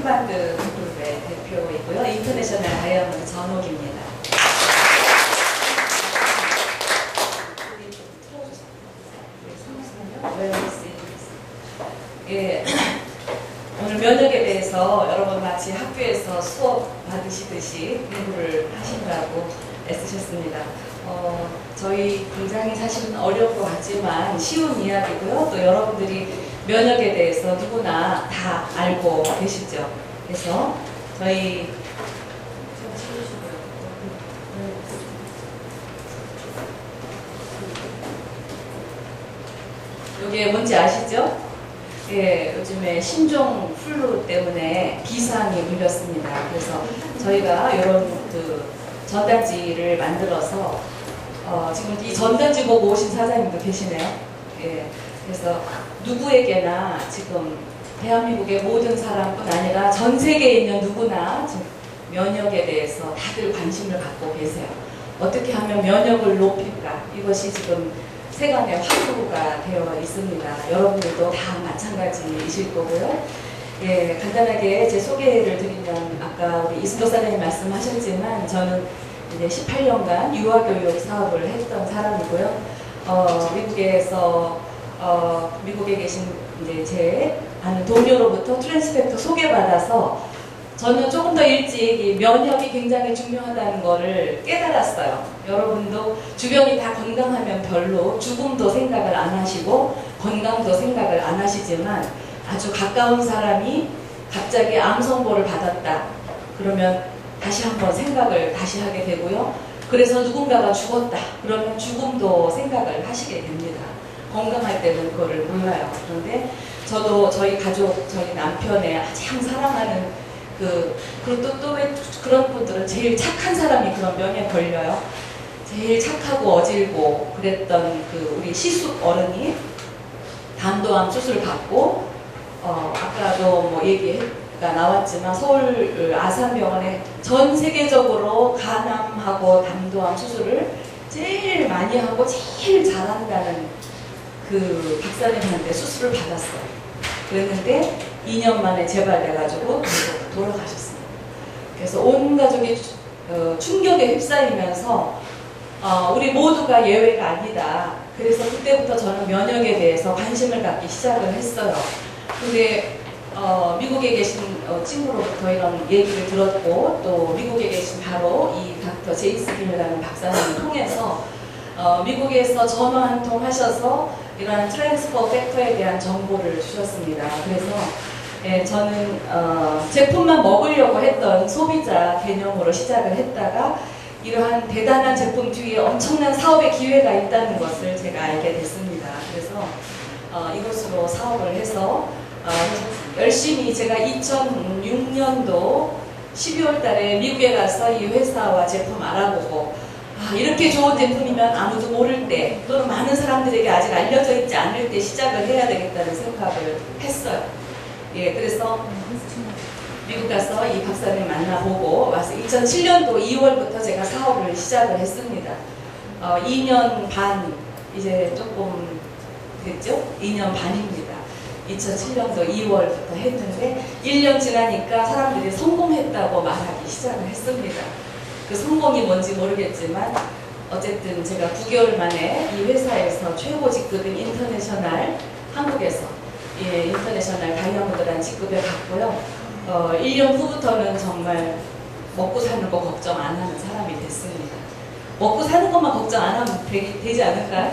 핀란드 그룹의 대표이고요. 인터내셔널 다이아몬드 전옥입니다. 예, 오늘 면역에 대해서 여러분 마치 학교에서 수업 받으시듯이 공부를 하시느라고 애쓰셨습니다. 저희 굉장히 사실은 어려울 것 같지만 쉬운 이야기고요. 또 여러분들이 면역에 대해서 누구나 다 알고 계시죠. 그래서 저희 이게 뭔지 아시죠? 예, 요즘에 신종 플루 때문에 비상이 물렸습니다. 그래서 저희가 이런 전단지를 만들어서 지금 이 전단지 보고 오신 사장님도 계시네요. 예, 그래서 누구에게나 지금 대한민국의 모든 사람뿐 아니라 전 세계에 있는 누구나 지금 면역에 대해서 다들 관심을 갖고 계세요. 어떻게 하면 면역을 높일까? 이것이 지금 세간의 화두가 되어 있습니다. 여러분들도 다 마찬가지이실 거고요. 예, 간단하게 제 소개를 드리면 아까 우리 이순도 사장님 말씀하셨지만 저는 이제 18년간 유아교육 사업을 했던 사람이고요. 미국에 계신 이제 제 아는 동료로부터 트랜스펙터 소개받아서 저는 조금 더 일찍 이 면역이 굉장히 중요하다는 것을 깨달았어요. 여러분도 주변이 다 건강하면 별로 죽음도 생각을 안 하시고 건강도 생각을 안 하시지만 아주 가까운 사람이 갑자기 암 선고를 받았다. 그러면 다시 한번 생각을 다시 하게 되고요. 그래서 누군가가 죽었다. 그러면 죽음도 생각을 하시게 됩니다. 건강할 때는 그거를 몰라요. 그런데 저도 저희 가족, 저희 남편의 가장 사랑하는 그리고 또 왜 그런 분들은 제일 착한 사람이 그런 병에 걸려요. 제일 착하고 어질고 그랬던 우리 시숙 어른이 담도암 수술 받고 아까도 뭐 얘기가 나왔지만 서울 아산병원에 전 세계적으로 간암하고 담도암 수술을 제일 많이 하고 제일 잘한다는 그 박사님한테 수술을 받았어요. 그랬는데 2년 만에 재발돼가지고 돌아가셨습니다. 그래서 온 가족이 충격에 휩싸이면서 우리 모두가 예외가 아니다. 그래서 그때부터 저는 면역에 대해서 관심을 갖기 시작을 했어요. 근데 미국에 계신 친구로부터 이런 얘기를 들었고 또 미국에 계신 바로 이 닥터 제이스 김이라는 박사님을 통해서 미국에서 전화 한 통 하셔서 이러한 트랜스퍼 팩터에 대한 정보를 주셨습니다. 그래서 예, 저는 제품만 먹으려고 했던 소비자 개념으로 시작을 했다가 이러한 대단한 제품 뒤에 엄청난 사업의 기회가 있다는 것을 제가 알게 됐습니다. 그래서 이것으로 사업을 해서 열심히 제가 2006년도 12월 달에 미국에 가서 이 회사와 제품 알아보고 이렇게 좋은 제품이면 아무도 모를 때 또는 많은 사람들에게 아직 알려져 있지 않을 때 시작을 해야 되겠다는 생각을 했어요. 예, 그래서 미국 가서 이 박사님 만나보고 와서 2007년도 2월부터 제가 사업을 시작을 했습니다. 2년 반 이제 조금 됐죠? 2년 반입니다. 2007년도 2월부터 했는데 1년 지나니까 사람들이 성공했다고 말하기 시작을 했습니다. 그 성공이 뭔지 모르겠지만 어쨌든 제가 9개월 만에 이 회사에서 최고 직급인 인터내셔널 한국에서 인터내셔널 다이아몬드라는 직급에 갔고요. 1년 후부터는 정말 먹고 사는 거 걱정 안 하는 사람이 됐습니다. 먹고 사는 것만 걱정 안 하면 되지 않을까요?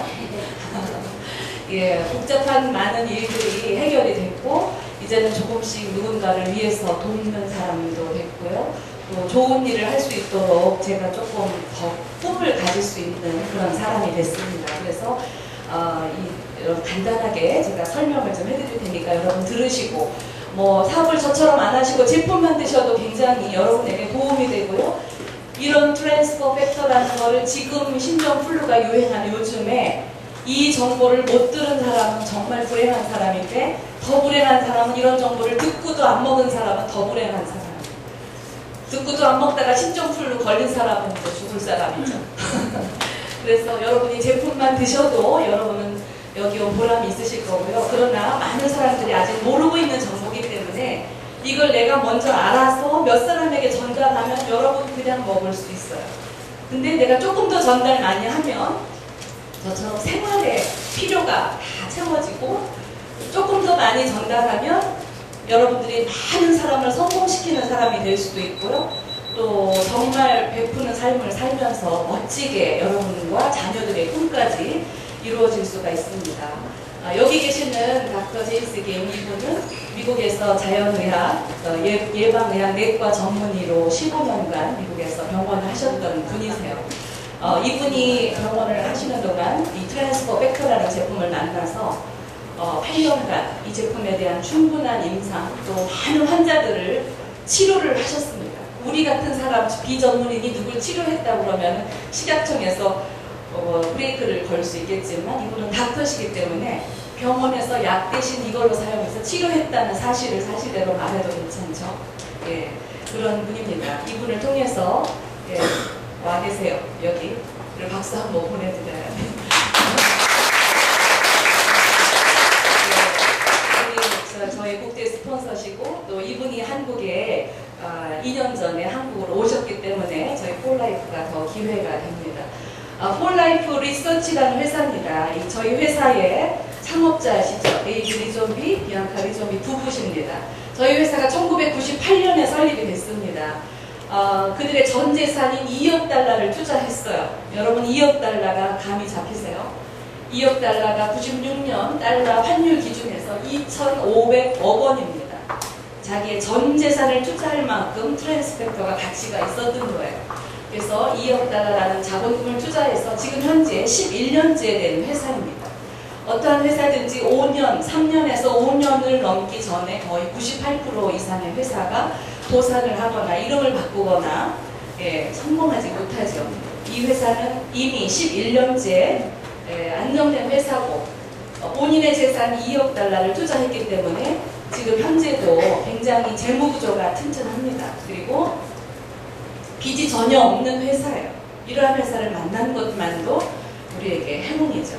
예, 복잡한 많은 일들이 해결이 됐고 이제는 조금씩 누군가를 위해서 돕는 사람도 됐고요. 또 좋은 일을 할 수 있도록 제가 조금 더 꿈을 가질 수 있는 그런 사람이 됐습니다. 그래서 간단하게 제가 설명을 좀 해드릴 테니까 여러분 들으시고 뭐 사업을 저처럼 안 하시고 제품만 드셔도 굉장히 여러분에게 도움이 되고요. 이런 트랜스퍼 팩터라는 거를 지금 신종 플루가 유행하는 요즘에 이 정보를 못 들은 사람은 정말 불행한 사람인데 더 불행한 사람은 이런 정보를 듣고도 안 먹은 사람은 더 불행한 사람. 듣고도 안 먹다가 신종 플루 걸린 사람은 또 죽을 사람이죠. 그래서 여러분이 제품만 드셔도 여러분은 여기 온 보람이 있으실 거고요. 그러나 많은 사람들이 아직 모르고 있는 정보이기 때문에 이걸 내가 먼저 알아서 몇 사람에게 전달하면 여러분 그냥 먹을 수 있어요. 근데 내가 조금 더 전달 많이 하면 저처럼 생활에 필요가 다 채워지고, 조금 더 많이 전달하면 여러분들이 많은 사람을 성공시키는 사람이 될 수도 있고요. 또 정말 베푸는 삶을 살면서 멋지게 여러분과 자녀들의 꿈까지 이루어질 수가 있습니다. 여기 계시는 닥터 제임스 게임, 이분은 미국에서 자연의학, 예방의학 내과 전문의로 15년간 미국에서 병원을 하셨던 분이세요. 이분이 병원을 하시는 동안 이 트랜스퍼 팩터라는 제품을 만나서 8년간 이 제품에 대한 충분한 임상, 또 많은 환자들을 치료를 하셨습니다. 우리 같은 사람, 비전문인이 누굴 치료했다고 그러면 식약청에서 브레이크를 걸 수 있겠지만, 이분은 닥터시기 때문에 병원에서 약 대신 이걸로 사용해서 치료했다는 사실을 사실대로 말해도 괜찮죠. 예, 그런 분입니다. 이분을 통해서 와 계세요. 여기. 박수 한번 보내드려야 돼요. 저희 국대 스폰서시고, 또 이분이 한국에 2년 전에 한국으로 오셨기 때문에 저희 폴라이프가 더 기회가 됩니다. 폴라이프 리서치라는 회사입니다. 저희 회사의 창업자시죠. 데이비 리존비, 비앙카 리존비 부부십니다. 저희 회사가 1998년에 설립이 됐습니다. 그들의 전 재산인 2억 달러를 투자했어요. 여러분, 2억 달러가 감이 잡히세요? 2억 달러가 96년 달러 환율 기준에서 2,500억 원입니다. 자기의 전 재산을 투자할 만큼 트랜스펙터가 가치가 있었던 거예요. 그래서 2억 달러라는 자본금을 투자해서 지금 현재 11년째 된 회사입니다. 어떠한 회사든지 5년, 3년에서 5년을 넘기 전에 거의 98% 이상의 회사가 도산을 하거나 이름을 바꾸거나 성공하지 못하죠. 이 회사는 이미 11년째 안정된 회사고, 본인의 재산 2억 달러를 투자했기 때문에 지금 현재도 굉장히 재무구조가 튼튼합니다. 그리고 빚이 전혀 없는 회사예요. 이러한 회사를 만난 것만도 우리에게 행운이죠.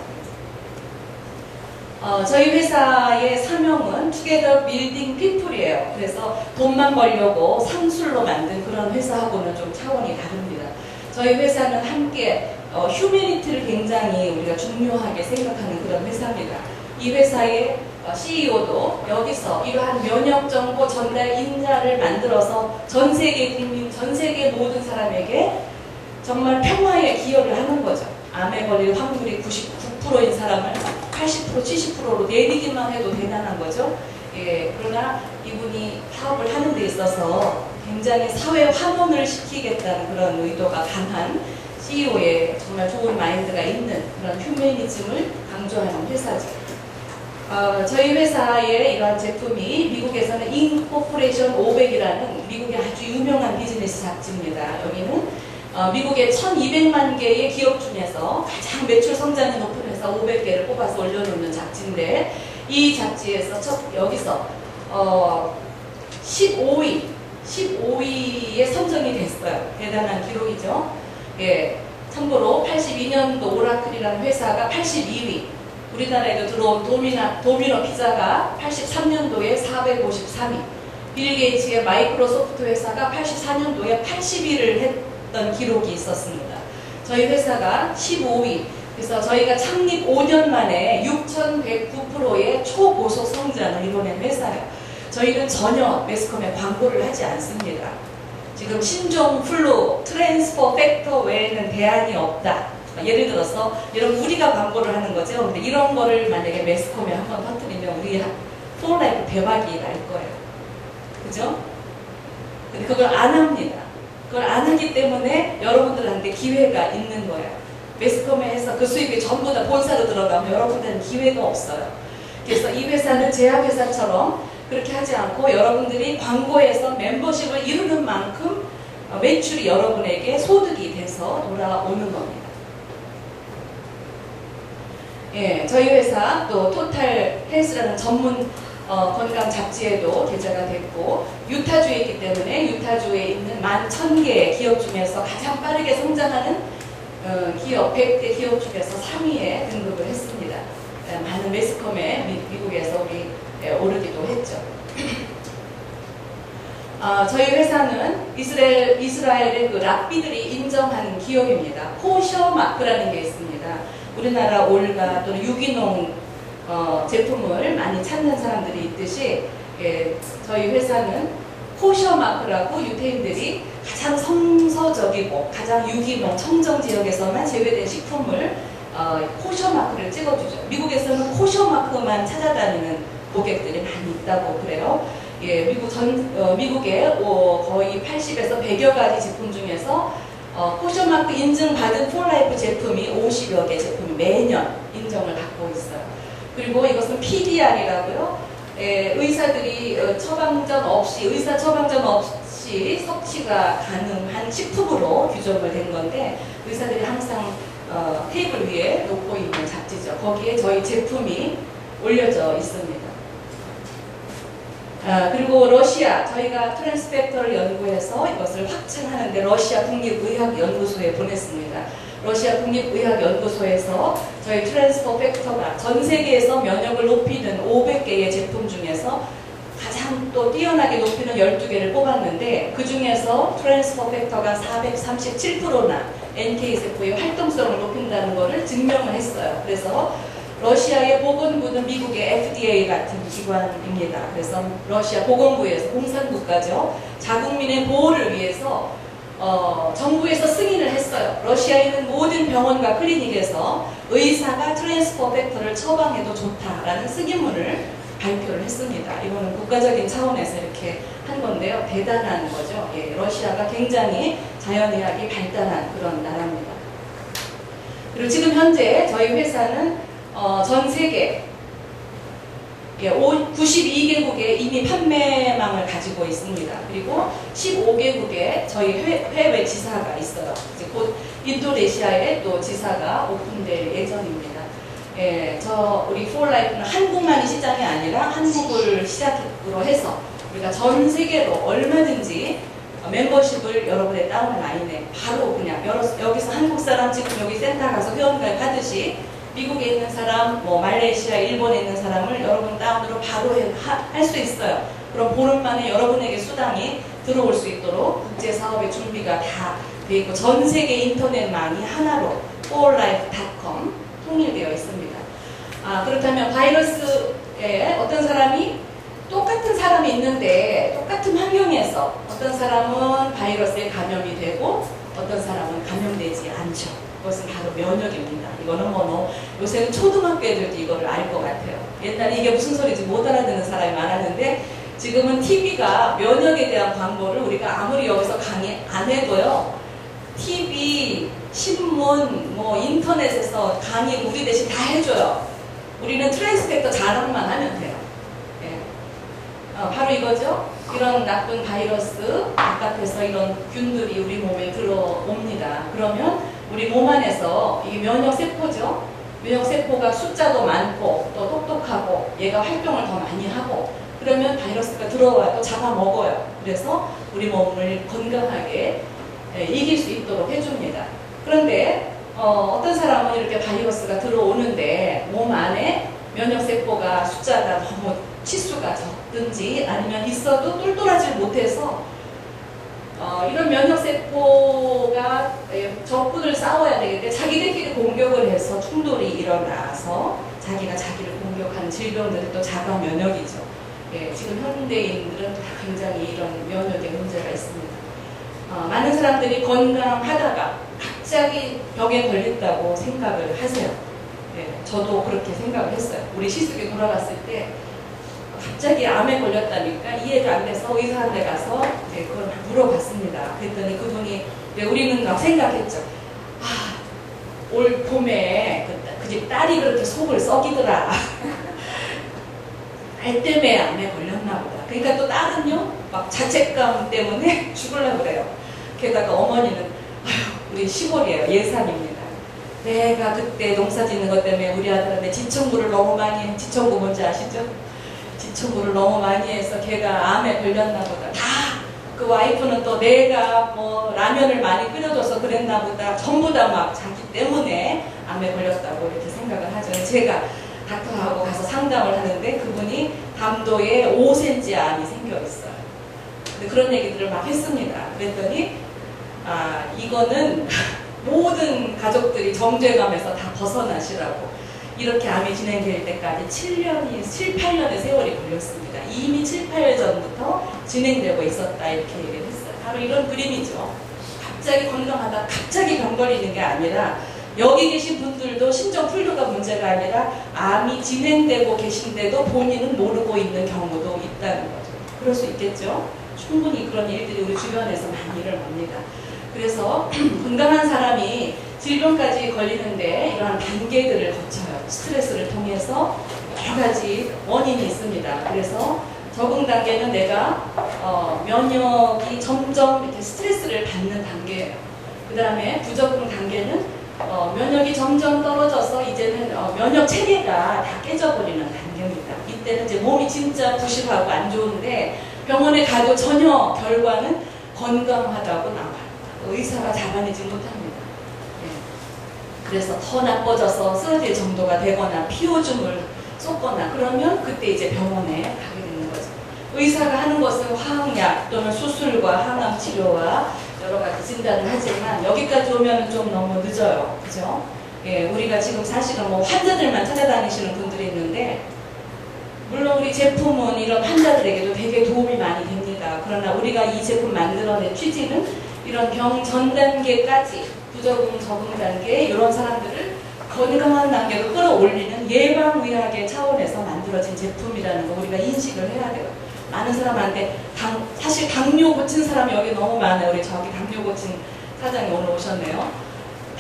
저희 회사의 사명은 Together Building People이에요. 그래서 돈만 벌려고 상술로 만든 그런 회사하고는 좀 차원이 다릅니다. 저희 회사는 함께 휴머니티를 굉장히 우리가 중요하게 생각하는 그런 회사입니다. 이 회사의 CEO도 여기서 이러한 면역정보 전달 인자를 만들어서 전 세계 국민, 전 세계 모든 사람에게 정말 평화에 기여를 하는 거죠. 암에 걸릴 확률이 99%인 사람을 80%, 70%로 내리기만 해도 대단한 거죠. 그러나 이분이 사업을 하는 데 있어서 굉장히 사회 환원을 시키겠다는 그런 의도가 강한 CEO의 정말 좋은 마인드가 있는 그런 휴머니즘을 강조하는 회사죠. 저희 회사의 이러한 제품이 미국에서는 인코퍼레이션 500이라는 미국의 아주 유명한 비즈니스 잡지입니다. 여기는 미국의 1200만 개의 기업 중에서 가장 매출 성장이 높은 회사 500개를 뽑아서 올려놓는 잡지인데, 이 잡지에서 여기서 15위에 선정이 됐어요. 대단한 기록이죠. 참고로 82년도 오라클이라는 회사가 82위, 우리나라에도 들어온 도미노 피자가 83년도에 453위, 빌 게이츠의 마이크로소프트 회사가 84년도에 80위를 했던 기록이 있었습니다. 저희 회사가 15위, 그래서 저희가 창립 5년 만에 6,109%의 초고속 성장을 이뤄낸 회사예요. 저희는 전혀 매스컴에 광고를 하지 않습니다. 지금 신종, 플루, 트랜스퍼 팩터 외에는 대안이 없다. 예를 들어서 여러분, 우리가 광고를 하는 거죠. 근데 이런 거를 만약에 매스컴에 한번 터뜨리면 우리 폴라이프 대박이 날 거예요. 그죠? 근데 그걸 안 합니다. 그걸 안 하기 때문에 여러분들한테 기회가 있는 거예요. 매스컴에 해서 그 수입이 전부 다 본사로 들어가면 여러분들은 기회가 없어요. 그래서 이 회사는 제약회사처럼 그렇게 하지 않고 여러분들이 광고에서 멤버십을 이루는 만큼 매출이 여러분에게 소득이 돼서 돌아오는 겁니다. 저희 회사 또 토탈 헬스라는 전문 건강 잡지에도 게재가 됐고, 유타주에 있기 때문에 유타주에 있는 11,000개의 기업 중에서 가장 빠르게 성장하는 기업 100대 기업 중에서 3위에 등극을 했습니다. 많은 매스컴에 미국에서 우리 오르기도 했죠. 저희 회사는 이스라엘의 그 랍비들이 인정하는 기업입니다. 코셔 마크라는 게 있습니다. 우리나라 올가 또는 유기농 제품을 많이 찾는 사람들이 있듯이, 예, 저희 회사는 코셔 마크라고 유태인들이 가장 성서적이고 가장 유기농 청정 지역에서만 제외된 식품을 코셔 마크를 찍어주죠. 미국에서는 코셔 마크만 찾아다니는 고객들이 많이 있다고 그래요. 예, 미국의 거의 80에서 100여 가지 제품 중에서 코셔 마크 인증받은 폴라이프 제품이 50여 개 제품이 매년 인정을 받고 있어요. 그리고 이것은 PDR이라고요. 예, 의사들이 의사 처방전 없이 섭취가 가능한 식품으로 규정을 된 건데, 의사들이 항상 테이블 위에 놓고 있는 잡지죠. 거기에 저희 제품이 올려져 있습니다. 그리고 러시아, 저희가 트랜스펙터를 연구해서 이것을 확증하는데 러시아 국립의학연구소에 보냈습니다. 러시아 국립의학연구소에서 저희 트랜스퍼 팩터가 전 세계에서 면역을 높이는 500개의 제품 중에서 가장 또 뛰어나게 높이는 12개를 뽑았는데, 그 중에서 트랜스퍼 팩터가 437%나 NK세포의 활동성을 높인다는 것을 증명을 했어요. 그래서 러시아의 보건부는 미국의 FDA 같은 기관입니다. 그래서 러시아 보건부에서 공산국가죠. 자국민의 보호를 위해서 정부에서 승인을 했어요. 러시아에 있는 모든 병원과 클리닉에서 의사가 트랜스퍼 팩터를 처방해도 좋다라는 승인문을 발표를 했습니다. 이거는 국가적인 차원에서 이렇게 한 건데요. 대단한 거죠. 예, 러시아가 굉장히 자연의학이 발달한 그런 나라입니다. 그리고 지금 현재 저희 회사는 전 세계 92개국에 이미 판매망을 가지고 있습니다. 그리고 15개국에 저희 해외 지사가 있어요. 이제 곧 인도네시아에 또 지사가 오픈될 예정입니다. 예, 우리 포얼라이프는 한국만이 시장이 아니라 한국을 시작으로 해서 우리가 전 세계로 얼마든지 멤버십을 여러분의 다운라인에 바로 그냥 여기서 한국 사람 지금 여기 센터 가서 회원가입 하듯이 미국에 있는 사람, 말레이시아, 일본에 있는 사람을 여러분 다운으로 바로 할 수 있어요. 그럼 보름 만에 여러분에게 수당이 들어올 수 있도록 국제사업의 준비가 다 되어 있고, 전 세계 인터넷망이 하나로 forlife.com 통일되어 있습니다. 그렇다면 바이러스에 어떤 사람이 똑같은 사람이 있는데 똑같은 환경에서 어떤 사람은 바이러스에 감염이 되고 어떤 사람은 감염되지 않죠. 그것은 바로 면역입니다. 이거는 요새는 초등학교 애들도 이거를 알 것 같아요. 옛날에 이게 무슨 소리인지 못 알아듣는 사람이 많았는데, 지금은 TV가 면역에 대한 광고를 우리가 아무리 여기서 강의 안 해도요, TV, 신문, 인터넷에서 강의 우리 대신 다 해줘요. 우리는 트랜스펙터 자랑만 하면 돼요. 예. 바로 이거죠. 이런 나쁜 바이러스 바깥에서 이런 균들이 우리 몸에 들어옵니다. 그러면 우리 몸 안에서 이게 면역세포죠. 면역세포가 숫자도 많고 또 똑똑하고 얘가 활동을 더 많이 하고, 그러면 바이러스가 들어와도 잡아먹어요. 그래서 우리 몸을 건강하게 이길 수 있도록 해줍니다. 그런데 어떤 사람은 이렇게 바이러스가 들어오는데 몸 안에 면역세포가 숫자가 너무 치수가 적든지 아니면 있어도 똘똘하지 못해서 이런 면역세포가 적군을 싸워야 되겠는데 자기들끼리 공격을 해서 충돌이 일어나서 자기가 자기를 공격하는 질병들이 또 자가 면역이죠. 예, 지금 현대인들은 굉장히 이런 면역에 문제가 있습니다. 많은 사람들이 건강하다가 갑자기 병에 걸렸다고 생각을 하세요. 예, 저도 그렇게 생각을 했어요. 우리 시숙이 돌아갔을 때 갑자기 암에 걸렸다니까 이해가 안 돼서 의사한테 가서 그걸 물어봤습니다. 그랬더니 그분이 우리는 막 생각했죠. 올 봄에 그 집 딸이 그렇게 속을 썩이더라. 알 때문에 암에 걸렸나 보다. 그러니까 또 딸은요, 막 자책감 때문에 죽으려고 그래요. 게다가 어머니는 우리 시골이에요. 예산입니다. 내가 그때 농사 짓는 것 때문에 우리 아들한테 지청구를 너무 많이 해. 지청구 뭔지 아시죠? 지청구를 너무 많이 해서 걔가 암에 걸렸나 보다. 그 와이프는 또 내가 라면을 많이 끓여줘서 그랬나 보다. 전부 다 막 자기 때문에 암에 걸렸다고 이렇게 생각을 하죠. 제가 닥터하고 가서 상담을 하는데 그분이 담도에 5cm 암이 생겨 있어요. 근데 그런 얘기들을 막 했습니다. 그랬더니 이거는 모든 가족들이 정죄감에서 다 벗어나시라고. 이렇게 암이 진행될 때까지 7, 8년의 세월이 걸렸습니다. 이미 7, 8년 전부터 진행되고 있었다 이렇게 얘기를 했어요. 바로 이런 그림이죠. 갑자기 건강하다 갑자기 병 걸리는 게 아니라 여기 계신 분들도 심정풀류가 문제가 아니라 암이 진행되고 계신데도 본인은 모르고 있는 경우도 있다는 거죠. 그럴 수 있겠죠. 충분히 그런 일들이 우리 주변에서 많이 일어납니다. 그래서 건강한 사람이 질병까지 걸리는데 이러한 단계들을 거쳐요. 스트레스를 통해서 여러 가지 원인이 있습니다. 그래서 적응 단계는 내가 면역이 점점 이렇게 스트레스를 받는 단계예요. 그 다음에 부적응 단계는 면역이 점점 떨어져서 이제는 면역 체계가 다 깨져버리는 단계입니다. 이때는 이제 몸이 진짜 부실하고 안 좋은데 병원에 가도 전혀 결과는 건강하다고 나와요. 의사가 잡아내지 못합니다. 그래서 더 나빠져서 쓰러질 정도가 되거나 피오줌을 쏟거나 그러면 그때 이제 병원에 가게 되는 거죠. 의사가 하는 것은 화학약 또는 수술과 항암 치료와 여러 가지 진단을 하지만 여기까지 오면 좀 너무 늦어요. 그죠? 예, 우리가 지금 사실은 뭐 환자들만 찾아다니시는 분들이 있는데 물론 우리 제품은 이런 환자들에게도 되게 도움이 많이 됩니다. 그러나 우리가 이 제품 만들어낸 취지는 이런 병 전 단계까지 부적응 적응 단계 이런 사람들을 건강한 단계로 끌어올리는 예방의학의 차원에서 만들어진 제품이라는 거 우리가 인식을 해야 돼요. 많은 사람한테 사실 당뇨 고친 사람이 여기 너무 많아요. 우리 저기 당뇨 고친 사장이 오늘 오셨네요.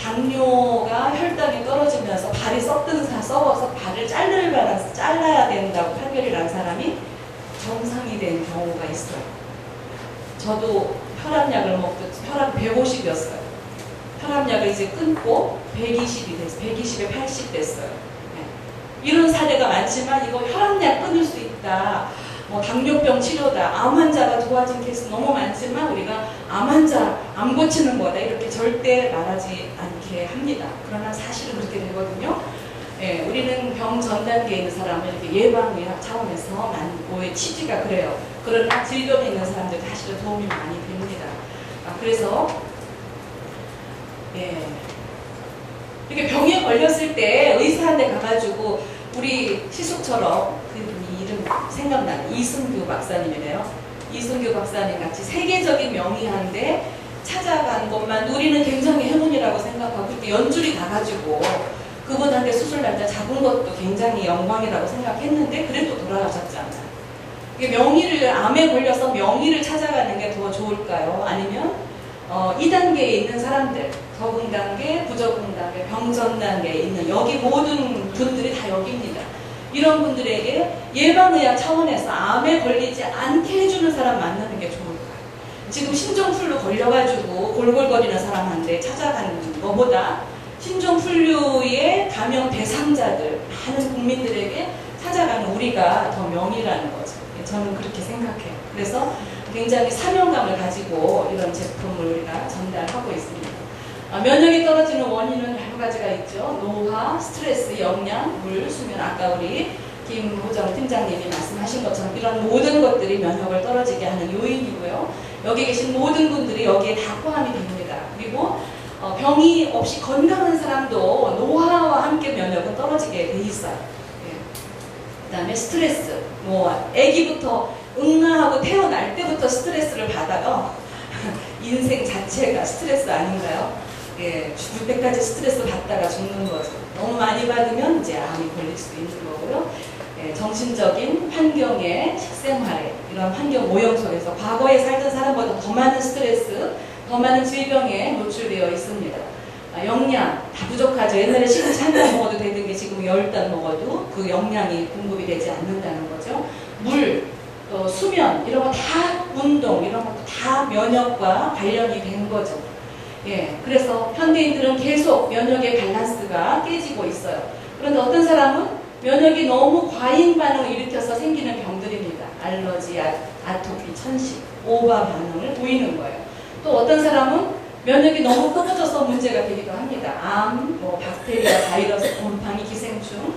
당뇨가 혈당이 떨어지면서 발이 썩어서 발을 잘라야 된다고 판결이 난 사람이 정상이 된 경우가 있어요. 저도 혈압약을 먹고 혈압 150이었어요. 혈압약을 이제 끊고 120이 됐어요. 120에 80 됐어요. 네. 이런 사례가 많지만 이거 혈압약 끊을 수 있다. 뭐 당뇨병 치료다. 암 환자가 좋아진 케이스 너무 많지만 우리가 암 환자 암 고치는 거다 이렇게 절대 말하지 않게 합니다. 그러나 사실은 그렇게 되거든요. 예, 우리는 병 전 단계에 있는 사람을 이렇게 예방의학 차원에서 만고의 취지가 그래요. 그러나 질병에 있는 사람들 사실은 도움이 많이 됩니다. 그래서 예, 이렇게 병에 걸렸을 때 의사한테 가가지고 우리 시숙처럼 그 이름 생각나는 이승규 박사님이래요. 이승규 박사님 같이 세계적인 명의한데 찾아간 것만 우리는 굉장히 행운이라고 생각하고 그때 연줄이 가가지고 그분한테 수술 날짜 잡은 것도 굉장히 영광이라고 생각했는데 그래도 돌아가셨잖아요. 이게 명의를 암에 걸려서 명의를 찾아가는 게 더 좋을까요? 아니면 2단계에 있는 사람들 적응 단계, 부적응 단계, 병전 단계에 있는 여기 모든 분들이 다 여기입니다. 이런 분들에게 예방의학 차원에서 암에 걸리지 않게 해주는 사람 만나는 게 좋을까요? 지금 신종플루 걸려가지고 골골거리는 사람한테 찾아가는 것보다 신종플루의 감염 대상자들 많은 국민들에게 찾아가는 우리가 더 명의라는 거죠. 저는 그렇게 생각해요. 그래서 굉장히 사명감을 가지고 이런 제품을 우리가 전달하고 있습니다. 면역이 떨어지는 원인은 여러 가지가 있죠. 노화, 스트레스, 영양, 물, 수면. 아까 우리 김호정 팀장님이 말씀하신 것처럼 이런 모든 것들이 면역을 떨어지게 하는 요인이고요. 여기 계신 모든 분들이 여기에 다 포함이 됩니다. 그리고 병이 없이 건강한 사람도 노화와 함께 면역은 떨어지게 돼 있어요. 예. 그 다음에 스트레스. 아기부터 응아하고 태어날 때부터 스트레스를 받아요. 인생 자체가 스트레스 아닌가요? 예, 죽을 때까지 스트레스 받다가 죽는 거죠. 너무 많이 받으면 이제 암이 걸릴 수 있는 거고요. 예, 정신적인 환경의 식생활에 이런 환경 오염 속에서 과거에 살던 사람보다 더 많은 스트레스, 더 많은 질병에 노출되어 있습니다. 영양 다 부족하죠. 옛날에 시금치 한 단 먹어도 되는 게 지금 10단 먹어도 그 영양이 공급이 되지 않는다는 거죠. 물, 또 수면 이런 거 다 운동 이런 것도 다 면역과 관련이 된 거죠. 예, 그래서 현대인들은 계속 면역의 밸런스가 깨지고 있어요. 그런데 어떤 사람은 면역이 너무 과잉 반응을 일으켜서 생기는 병들입니다. 알러지, 아토피, 천식, 오바 반응을 보이는 거예요. 또 어떤 사람은 면역이 너무 떨어져서 문제가 되기도 합니다. 암, 박테리아, 바이러스, 곰팡이, 기생충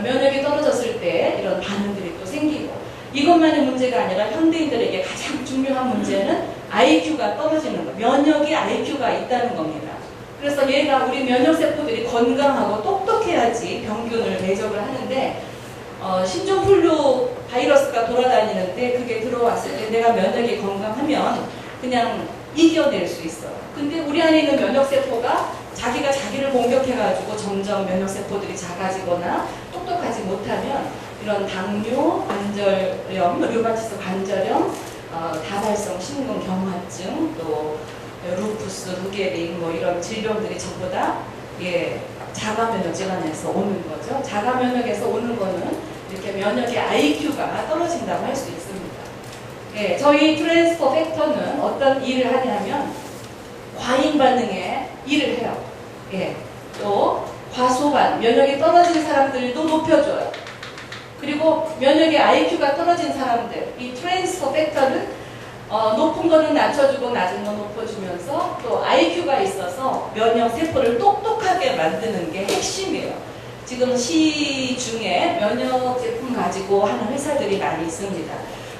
면역이 떨어졌을 때 이런 반응들이 또 생기고 이것만의 문제가 아니라 현대인들에게 가장 중요한 문제는 IQ가 떨어지는 거, 면역의 IQ가 있다는 겁니다. 그래서 얘가 우리 면역세포들이 건강하고 똑똑해야지 병균을 대적을 하는데 신종플루 바이러스가 돌아다니는데 그게 들어왔을 때 내가 면역이 건강하면 그냥 이겨낼 수 있어요. 근데 우리 안에 있는 면역세포가 자기가 자기를 공격해가지고 점점 면역세포들이 작아지거나 똑똑하지 못하면 이런 당뇨, 관절염, 류마티스 관절염, 다발성 심근경화증, 또 루푸스, 루게릭 뭐 이런 질병들이 전부 다 자가면역 질환에서 오는 거죠. 자가면역에서 오는 거는 이렇게 면역의 IQ가 떨어진다고 할 수 있습니다. 예, 저희 트랜스퍼 팩터는 어떤 일을 하냐면 과잉 반응에 일을 해요. 예, 또 과소반, 면역이 떨어진 사람들도 높여줘요. 그리고 면역의 IQ가 떨어진 사람들, 이 트랜스퍼 팩터는 높은 거는 낮춰주고 낮은 거 높여주면서 또 IQ가 있어서 면역 세포를 똑똑하게 만드는 게 핵심이에요. 지금 시중에 면역 제품 가지고 하는 회사들이 많이 있습니다.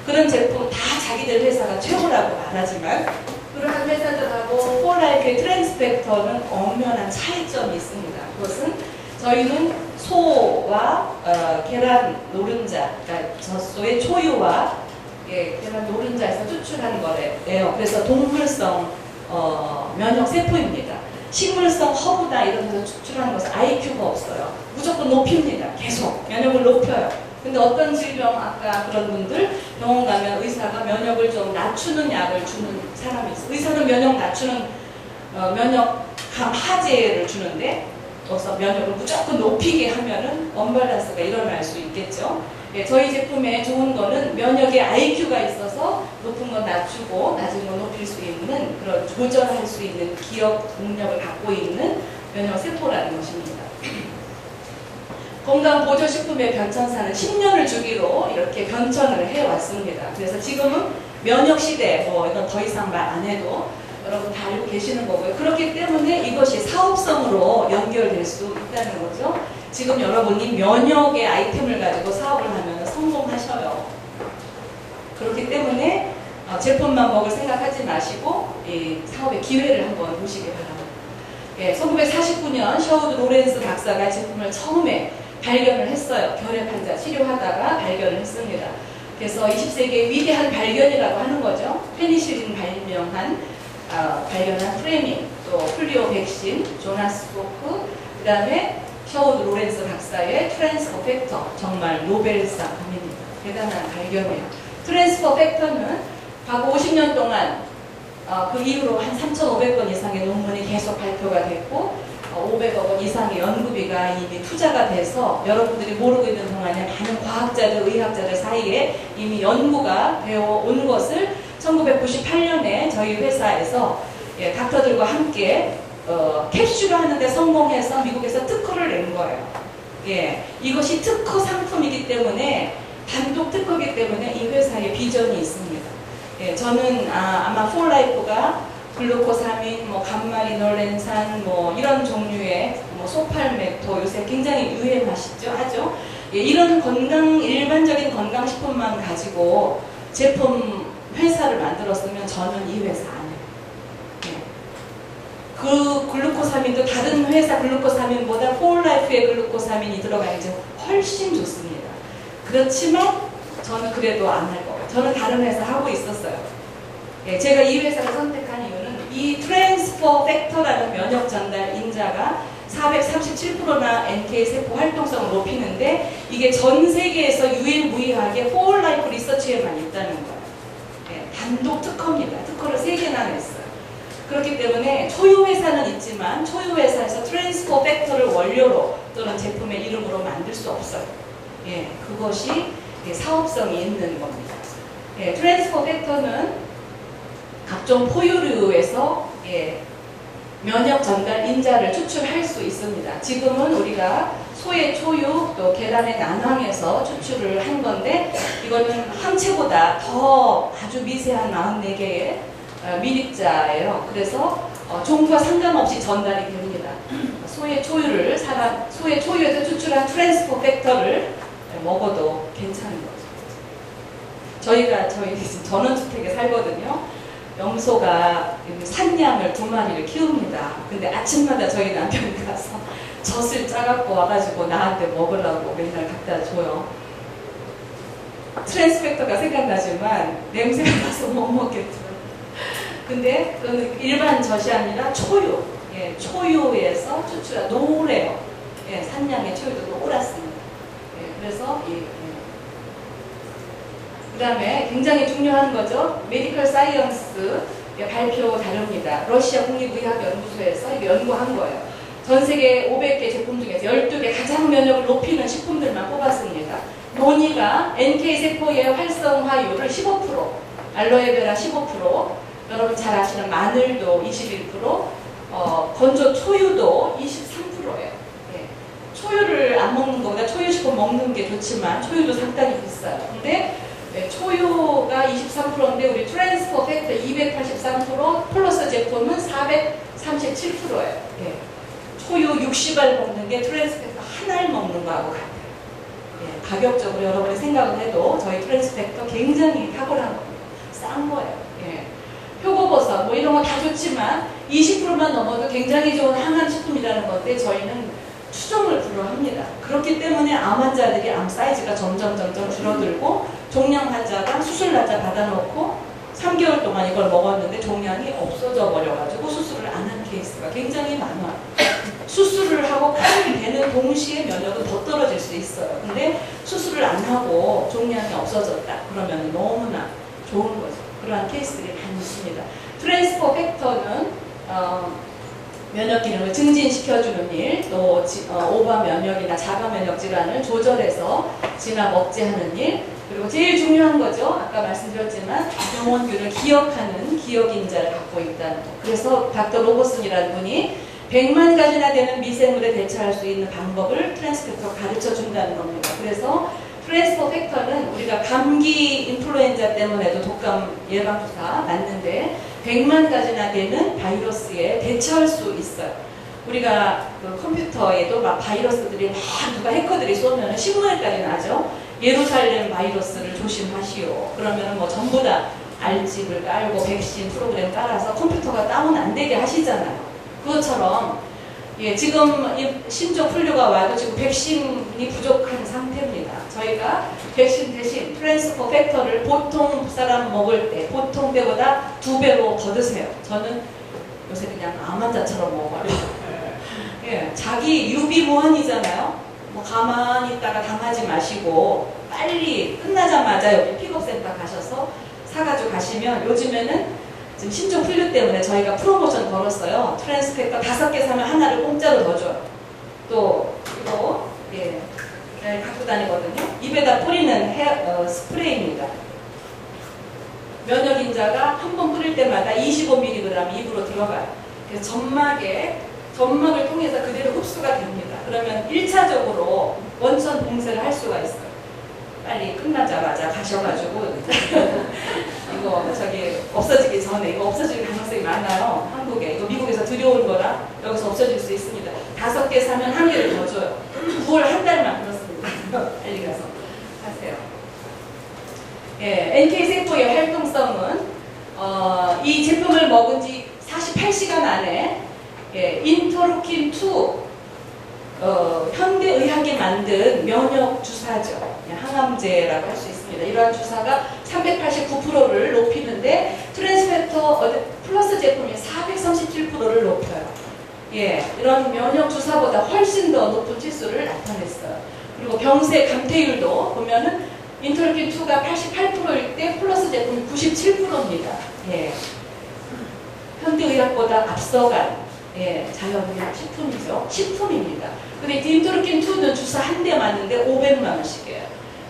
그런 제품 다 자기들 회사가 최고라고 말하지만 그러한 회사들하고 폴라이프의 트랜스펙터는 엄연한 차이점이 있습니다. 그것은 저희는 소와 계란 노른자, 그러니까 젖소의 초유와 계란 노른자에서 추출한 거래요. 그래서 동물성 면역 세포입니다. 식물성 허브나 이런 데서 추출하는 것은 IQ가 없어요. 무조건 높입니다. 계속 면역을 높여요. 근데 어떤 질병, 아까 그런 분들 병원 가면 의사가 면역을 좀 낮추는 약을 주는 사람이 있어요. 의사는 면역 낮추는 면역 감하제를 주는데 그래서 면역을 무조건 높이게 하면은 언밸런스가 일어날 수 있겠죠. 예, 저희 제품의 좋은 거는 면역의 IQ가 있어서 높은 건 낮추고 낮은 건 높일 수 있는 그런 조절할 수 있는 기억 능력을 갖고 있는 면역 세포라는 것입니다. 건강보조식품의 변천사는 10년을 주기로 이렇게 변천을 해왔습니다. 그래서 지금은 면역시대, 이건 더 이상 말 안 해도 여러분 다 알고 계시는 거고요. 그렇기 때문에 이것이 사업성으로 연결될 수 있다는 거죠. 지금 여러분이 면역의 아이템을 가지고 사업을 하면 성공하셔요. 그렇기 때문에 제품만 먹을 생각하지 마시고 이 사업의 기회를 한번 보시기 바랍니다. 예, 1949년 셔우드 로렌스 박사가 제품을 처음에 발견을 했어요. 결핵 환자 치료하다가 발견을 했습니다. 그래서 20세기의 위대한 발견이라고 하는 거죠. 페니실린 발견한 프레밍, 또 폴리오 백신, 조나스 포크, 그 다음에 셔우드 로렌스 박사의 트랜스퍼 팩터, 정말 노벨상입니다. 대단한 발견이에요. 트랜스퍼 팩터는 과거 50년 동안 그 이후로 한 3,500건 이상의 논문이 계속 발표가 됐고 500억 원 이상의 연구비가 이미 투자가 돼서 여러분들이 모르고 있는 동안에 많은 과학자들, 의학자들 사이에 이미 연구가 되어 온 것을 1998년에 저희 회사에서 닥터들과 함께 캡슐을 하는데 성공해서 미국에서 특허를 낸 거예요. 이것이 특허 상품이기 때문에 단독 특허이기 때문에 이 회사의 비전이 있습니다. 저는 아마 폴라이프가 글루코사민, 감마리놀렌산, 이런 종류의 소팔메토 요새 굉장히 유행하죠. 이런 일반적인 건강식품만 가지고 제품 회사를 만들었으면 저는 이 회사 안 해요. 그 글루코사민도 다른 회사 글루코사민보다 폴라이프의 글루코사민이 들어가야지 훨씬 좋습니다. 그렇지만 저는 그래도 안 할 거예요. 저는 다른 회사 하고 있었어요. 제가 이 회사를 선택한 이유는 이 트랜스퍼 팩터라는 면역 전달 인자가 437%나 NK 세포 활동성을 높이는데 이게 전 세계에서 유일무이하게 폴라이프 리서치에만 있다는 거예요. 단독 특허입니다. 특허를 3개나 냈어요. 그렇기 때문에 초유 회사는 있지만 초유 회사에서 트랜스퍼 팩터를 원료로 또는 제품의 이름으로 만들 수 없어요. 그것이 사업성이 있는 겁니다. 트랜스퍼 팩터는 각종 포유류에서 면역 전달 인자를 추출할 수 있습니다. 지금은 우리가 소의 초유 또 계란의 난황에서 추출을 한 건데 이거는 항체보다 더 아주 미세한 44개의 미립자예요. 그래서 종과 상관없이 전달이 됩니다. 소의 초유에서 추출한 트랜스퍼 팩터를 먹어도 괜찮은 거죠. 저희 지금 전원주택에 살거든요. 염소가 산양을 2마리를 키웁니다. 근데 아침마다 저희 남편이 가서 젖을 짜갖고 와가지고 나한테 먹으라고 맨날 갖다 줘요. 트랜스펙터가 생각나지만 냄새가 나서 못 먹겠죠. 근데 그거는 일반 젖이 아니라 초유. 예, 초유에서 추출한 노래요. 예, 산양의 초유도 노랗습니다. 예, 그래서 그 다음에 굉장히 중요한 거죠. 메디컬 사이언스 발표 다릅니다. 러시아 국립의학연구소에서 이거 연구한 거예요. 전 세계 500개 제품 중에서 12개 가장 면역을 높이는 식품들만 뽑았습니다. 논이가 NK세포의 활성화율을 15%, 알로에베라 15%, 여러분 잘 아시는 마늘도 21%, 건조 초유도 23%예요. 예. 초유를 안 먹는 것보다 초유식품 먹는 게 좋지만 초유도 상당히 비싸요. 근데 네, 초유가 23%인데 우리 트랜스퍼 팩터 283%, 플러스 제품은 437%예요. 예. 초유 60알 먹는 게 트랜스 팩터 하나를 먹는 거하고 같아요. 예. 가격적으로 여러분이 생각을 해도 저희 트랜스 팩터 굉장히 탁월한 겁니다. 싼 거예요. 예. 표고버섯 뭐 이런 거 다 좋지만 20%만 넘어도 굉장히 좋은 항암 식품이라는 건데 저희는 추정을 불허합니다. 그렇기 때문에 암 환자들이 암 사이즈가 점점 줄어들고 종양 환자가 수술 날짜 받아놓고 3개월 동안 이걸 먹었는데 종양이 없어져 버려가지고 수술을 안 한 케이스가 굉장히 많아요. 수술을 하고 폐렴이 되는 동시에 면역은 더 떨어질 수 있어요. 근데 수술을 안 하고 종양이 없어졌다. 그러면 너무나 좋은 거죠. 그러한 케이스들이 많이 있습니다. 트랜스퍼 팩터는 면역 기능을 증진시켜주는 일, 또 오바 면역이나 자가 면역 질환을 조절해서 진압 억제하는 일, 그리고 제일 중요한 거죠. 아까 말씀드렸지만 병원균을 기억하는 기억인자를 갖고 있다는 거. 그래서 닥터 로버슨이라는 분이 100만 가지나 되는 미생물에 대처할 수 있는 방법을 트랜스펙터가 가르쳐 준다는 겁니다. 그래서 트랜스퍼 팩터는 우리가 감기 인플루엔자 때문에도 독감 예방주사 맞는데 100만 가지나 되는 바이러스에 대처할 수 있어요. 우리가 그 컴퓨터에도 막 바이러스들이 막 누가 해커들이 쏘면 신문에까지 나죠. 예루살렘 바이러스를 조심하시오. 그러면 뭐 전부 다 알집을 깔고 백신 프로그램 깔아서 컴퓨터가 다운 안 되게 하시잖아요. 그것처럼 예, 지금 이 신종 플류가 와도 지금 백신이 부족한 상태입니다. 저희가 백신 대신 트랜스퍼 팩터를 보통 사람 먹을 때, 보통 때보다 2배로 더 드세요. 저는 요새 그냥 암 환자처럼 먹어요. 예, 자기 유비무환이잖아요. 뭐 가만히 있다가 당하지 마시고 빨리 끝나자마자 여기 픽업센터 가셔서 사가지고 가시면 요즘에는 지금 신종 플류 때문에 저희가 프로모션 걸었어요. 트랜스펙터 5개 사면 하나를 공짜로 더 줘요. 또 이거 예, 갖고 다니거든요. 입에다 뿌리는 스프레이입니다. 면역인자가 한 번 뿌릴 때마다 25mg 입으로 들어가요. 그래서 점막을 통해서 그대로 흡수가 됩니다. 그러면 1차적으로 원천 봉쇄를 할 수가 있어요. 빨리 끝나자마자 가셔가지고 이거 저기 없어지기 전에 이거 없어질 가능성이 많아요. 한국에 이거 미국에서 들여온 거라 여기서 없어질 수 있습니다. 5개 사면 1개를 더 줘요. 9월 한 달만 그렇습니다. 빨리 가서 하세요. 예, NK세포의 활동성은 이 제품을 먹은 지 48시간 안에 예, 인터루킨2 현대의학이 만든 면역 주사죠. 항암제라고 할 수 있습니다. 이러한 주사가 389%를 높이는데 트랜스펙터 플러스 제품이 437%를 높여요. 예, 이런 면역 주사보다 훨씬 더 높은 치수를 나타냈어요. 그리고 병세 감퇴율도 보면은 인터루킨2가 88%일 때 플러스 제품이 97%입니다. 예, 현대의학보다 앞서간 예, 자연의학 식품이죠. 식품입니다. 근데 인터루킨2는 주사 한 대 맞는데 500만 원씩이에요.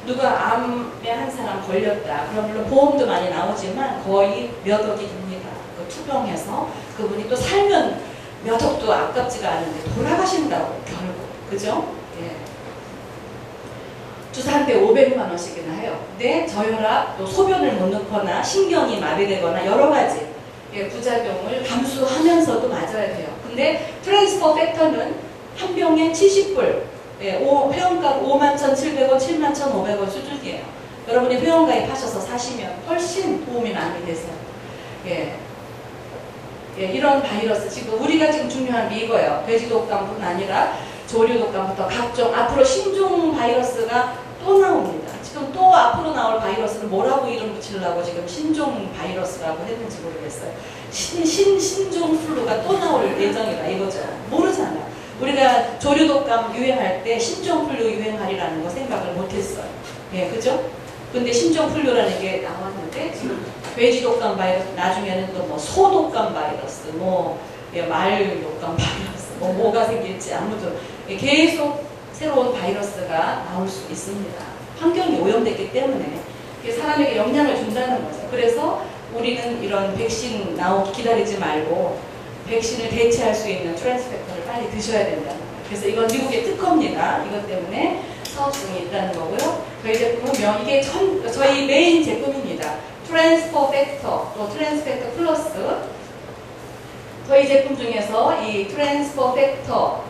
누가 암에 한 사람 걸렸다. 그럼 물론 보험도 많이 나오지만 거의 몇 억이 됩니다. 그 투병해서 그분이 또 살면 몇 억도 아깝지가 않은데 돌아가신다고 결국. 그죠? 예. 주사 한 대 500만 원씩이나 해요. 근데 저혈압, 또 소변을 못 넣거나 신경이 마비되거나 여러 가지 예, 부작용을 감수하면서도 맞아야 돼요. 근데 트랜스퍼 팩터는 한 병에 70불, 예, 회원가 51,700원, 71,500원 수준이에요. 여러분이 회원가입하셔서 사시면 훨씬 도움이 많이 되세요. 예. 예, 이런 바이러스, 지금 우리가 지금 중요한 게 이거예요. 돼지 독감뿐 아니라 조류 독감부터 각종 앞으로 신종 바이러스가 또 나옵니다. 지금 또 앞으로 나올 바이러스는 뭐라고 이름 붙이려고 지금 신종 바이러스라고 했는지 모르겠어요. 신종 플루가 또 나올 예정이다 이거죠. 모르잖아요. 우리가 조류 독감 유행할 때 신종 플루 유행하리라는 거 생각을 못했어요. 예, 그죠? 근데 신종 플루라는 게 나왔는데 지금 돼지 독감 바이러스, 나중에는 또 뭐 소 독감 바이러스, 뭐 말 독감 바이러스, 뭐가 생길지 아무도 계속 새로운 바이러스가 나올 수 있습니다. 환경이 오염됐기 때문에 사람에게 영향을 준다는 거죠. 그래서 우리는 이런 백신 기다리지 말고 백신을 대체할 수 있는 트랜스팩터를 빨리 드셔야 된다는 거예요. 그래서 이건 미국의 특허입니다. 이것 때문에 사업성이 있다는 거고요. 저희 제품은 이게 저희 메인 제품입니다. 트랜스퍼 팩터, 또 트랜스팩터 플러스. 저희 제품 중에서 이 트랜스퍼 팩터,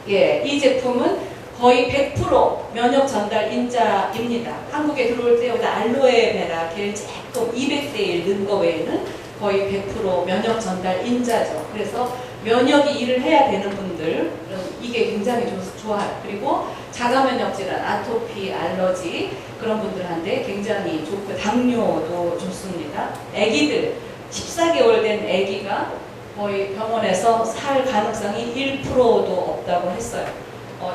이 제품은 거의 100% 면역 전달 인자입니다. 한국에 들어올 때 여기다 알로에베라 겔 조금 200대 1 넣은 거 외에는 거의 100% 면역 전달 인자죠. 그래서 면역이 일을 해야 되는 분들 이게 굉장히 좋아요. 그리고 자가 면역 질환, 아토피, 알러지 그런 분들한테 굉장히 좋고 당뇨도 좋습니다. 아기들 14개월 된 아기가 거의 병원에서 살 가능성이 1%도 없다고 했어요.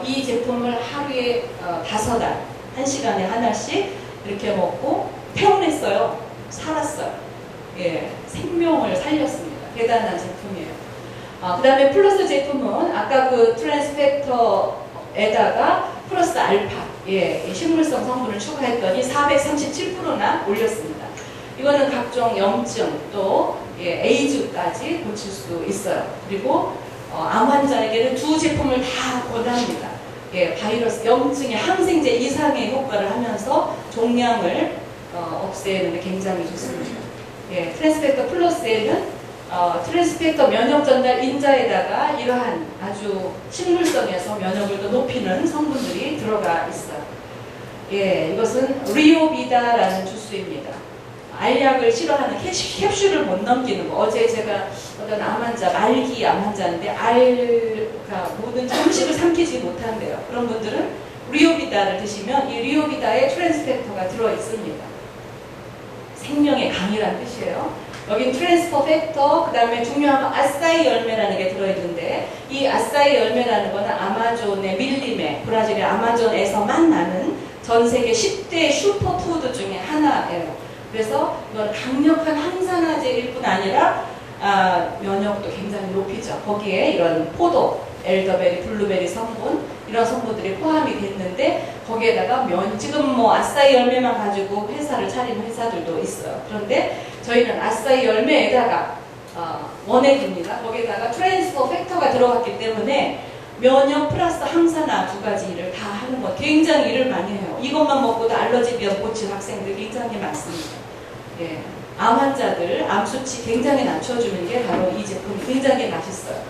이 제품을 하루에 5알, 1시간에 하나씩 이렇게 먹고 퇴원했어요. 살았어요. 예, 생명을 살렸습니다. 대단한 제품이에요. 그 다음에 플러스 제품은 아까 그 트랜스팩터에다가 플러스 알파, 식물성 성분을 추가했더니 437%나 올렸습니다. 이거는 각종 염증 또 에이즈까지 고칠 수 있어요. 그리고 암 환자에게는 두 제품을 다 권합니다. 바이러스, 염증의 항생제 이상의 효과를 하면서 종양을 없애는 데 굉장히 좋습니다. 트랜스팩터 플러스에는 트랜스팩터 면역 전달 인자에다가 이러한 아주 식물성에서 면역을 더 높이는 성분들이 들어가 있어요. 이것은 리오비다라는 주스입니다. 알약을 싫어하는 캡슐을 못 넘기는 거. 어제 제가 어떤 암 환자, 말기 암 환자인데 뭐든지 음식을 삼키지 못한대요. 그런 분들은 리오비다를 드시면 이 리오비다에 트랜스팩터가 들어있습니다. 생명의 강이라는 뜻이에요. 여긴 트랜스퍼 팩터, 그 다음에 중요한 건 아싸이 열매라는 게 들어있는데 이 아싸이 열매라는 거는 아마존의 밀림에, 브라질의 아마존에서만 나는 전 세계 10대 슈퍼푸드 중에 하나예요. 그래서 이건 강력한 항산화제일 뿐 아니라 면역도 굉장히 높이죠. 거기에 이런 포도, 엘더베리, 블루베리 성분 이런 성분들이 포함이 됐는데 거기에다가 지금 뭐 아싸이 열매만 가지고 회사를 차리는 회사들도 있어요. 그런데 저희는 아싸이 열매에다가 원액입니다. 거기에다가 트랜스퍼 팩터가 들어갔기 때문에 면역 플러스 항산화 두 가지 일을 다 하는 거 굉장히 일을 많이 해요. 이것만 먹고도 알러지 비염 고친 학생들 굉장히 많습니다. 암 환자들 암 수치 굉장히 낮춰주는 게 바로 이 제품이 굉장히 맛있어요.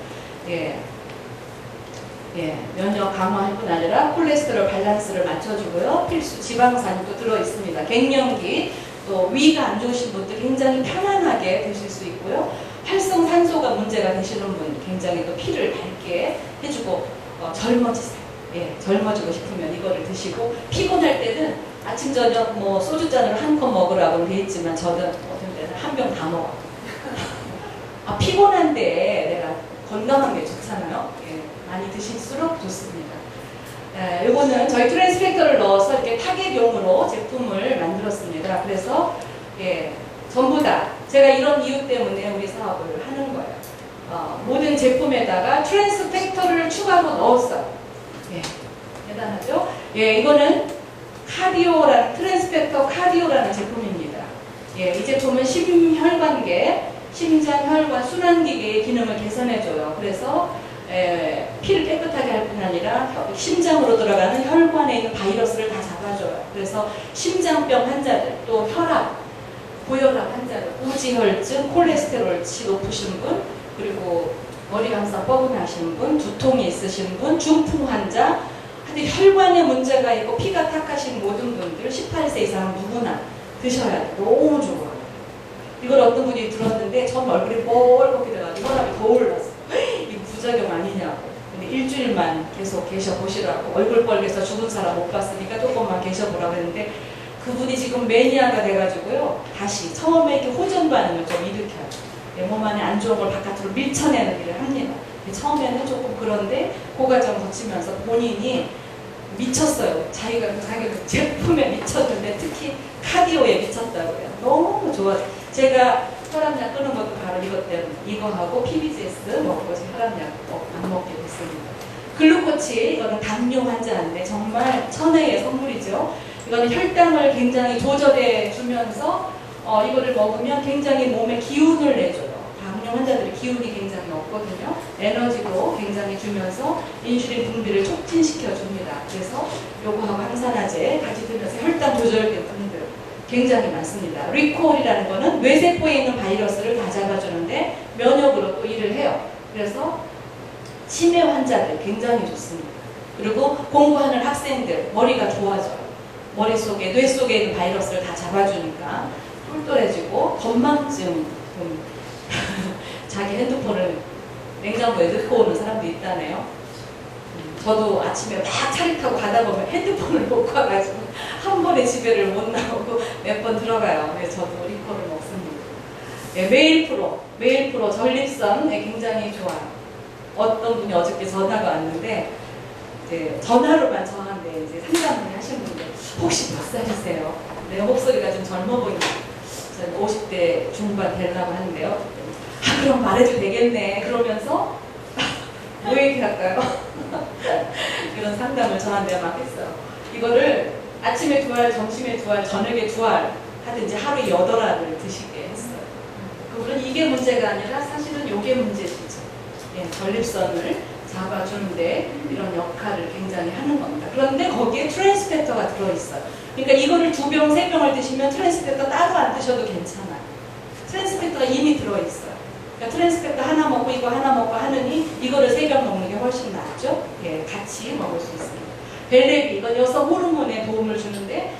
면역 강화할 뿐 아니라 콜레스테롤 밸런스를 맞춰주고요. 필수 지방산이 또 들어있습니다. 갱년기 또 위가 안 좋으신 분들 굉장히 편안하게 드실 수 있고요. 활성산소가 문제가 되시는 분 굉장히 또 피를 밝게 해주고 젊어지세요. 젊어지고 싶으면 이거를 드시고 피곤할 때는 아침 저녁 뭐 소주잔으로 한 컵 먹으라고 돼 있지만 저는 어떤 때는 한 병 다 먹어요. 피곤한데 내가 건강한 게 좋잖아요. 많이 드실수록 좋습니다. 이거는 저희 트랜스팩터를 넣어서 이렇게 타겟용으로 제품을 만들었습니다. 그래서 전부 다 제가 이런 이유 때문에 우리 사업을 하는 거예요. 모든 제품에다가 트랜스팩터를 추가로 넣었어요. 대단하죠? 이거는 트랜스팩터 카디오라는 제품입니다. 이 제품은 심혈관계, 심장, 혈관, 순환기계의 기능을 개선해줘요. 그래서 피를 깨끗하게 할 뿐 아니라 심장으로 들어가는 혈관에 있는 바이러스를 다 잡아줘요. 그래서 심장병 환자들, 또 혈압, 고혈압 환자들, 고지혈증, 콜레스테롤치 높으신 분, 그리고 머리가 항상 뻐근하신 분, 두통이 있으신 분, 중풍 환자, 하여튼 혈관에 문제가 있고 피가 탁하신 모든 분들 18세 이상 누구나 드셔야 돼. 너무 좋아요. 이걸 어떤 분이 들었는데 전 얼굴이 뻘겋게 돼가지고 혈압이 더 올랐어. 이거 부작용 아니냐고. 근데 일주일만 계속 계셔보시라고. 얼굴 빨개서 죽은 사람 못 봤으니까 조금만 계셔보라고 했는데 그분이 지금 매니아가 돼가지고요. 다시 처음에 이렇게 호전 반응을 좀 일으켜요. 내 몸 안에 안 좋은 걸 바깥으로 밀쳐내는 일을 합니다. 처음에는 조금 그런데 그 과정 거치면서 본인이 미쳤어요. 자기가 그 제품에 미쳤는데 특히 카디오에 미쳤다고요. 너무 좋아요. 제가 혈압약 끄는 것도 바로 이것 때문에 이거하고 PBGS 먹고 지금 혈압약 안 먹게 됐습니다. 글루코치 이거는 당뇨 환자인데 정말 천혜의 선물이죠. 이거는 혈당을 굉장히 조절해 주면서 이거를 먹으면 굉장히 몸에 기운을 내줘요. 당뇨 환자들이 기운이 굉장히 없거든요. 에너지도 굉장히 주면서 인슐린 분비를 촉진시켜 줍니다. 그래서 요거하고 항산화제 같이 들면서 혈당 조절된 분들 굉장히 많습니다. 리콜이라는 거는 뇌세포에 있는 바이러스를 다 잡아주는데 면역으로 또 일을 해요. 그래서 치매 환자들 굉장히 좋습니다. 그리고 공부하는 학생들 머리가 좋아져요. 머릿속에 뇌 속에 있는 바이러스를 다 잡아주니까 똘똘해지고 건망증 자기 핸드폰을 냉장고에 넣고 오는 사람도 있다네요. 저도 아침에 막 차를 타고 가다 보면 핸드폰을 놓고 와가지고 한 번에 집에를 못 나오고 몇 번 들어가요. 그래서 저도 리콜을 먹습니다. 네, 메일 프로 전립선 굉장히 좋아요. 어떤 분이 어저께 전화가 왔는데 이제 전화로만 저한테 이제 상담을 하신 분들 혹시 몇 살이세요? 내 목소리가 좀 젊어 보인다. 저는 50대 중반 되려고 하는데요. 아, 그럼 말해도 되겠네. 그러면서 뭐 얘기할까요? 이런 상담을 저한테 막 했어요. 이거를 아침에 2알, 점심에 2알, 저녁에 2알 하든지 하루에 8알을 드시게 했어요. 그분은 이게 문제가 아니라 사실은 이게 문제죠. 예, 전립선을 잡아주는데 이런 역할을 굉장히 하는 겁니다. 그런데 거기에 트랜스페터가 들어있어요. 그러니까 이거를 2병, 3병을 드시면 트랜스페터 따로 안 드셔도 괜찮아요. 트랜스페터가 이미 들어있어요. 그러니까 트랜스페터 하나 먹고 이거 하나 먹고 하느니 이거를 3병 먹는 게 훨씬 낫죠. 예, 같이 먹을 수 있습니다. 벨레비, 이건 여성 호르몬에 도움을 주는데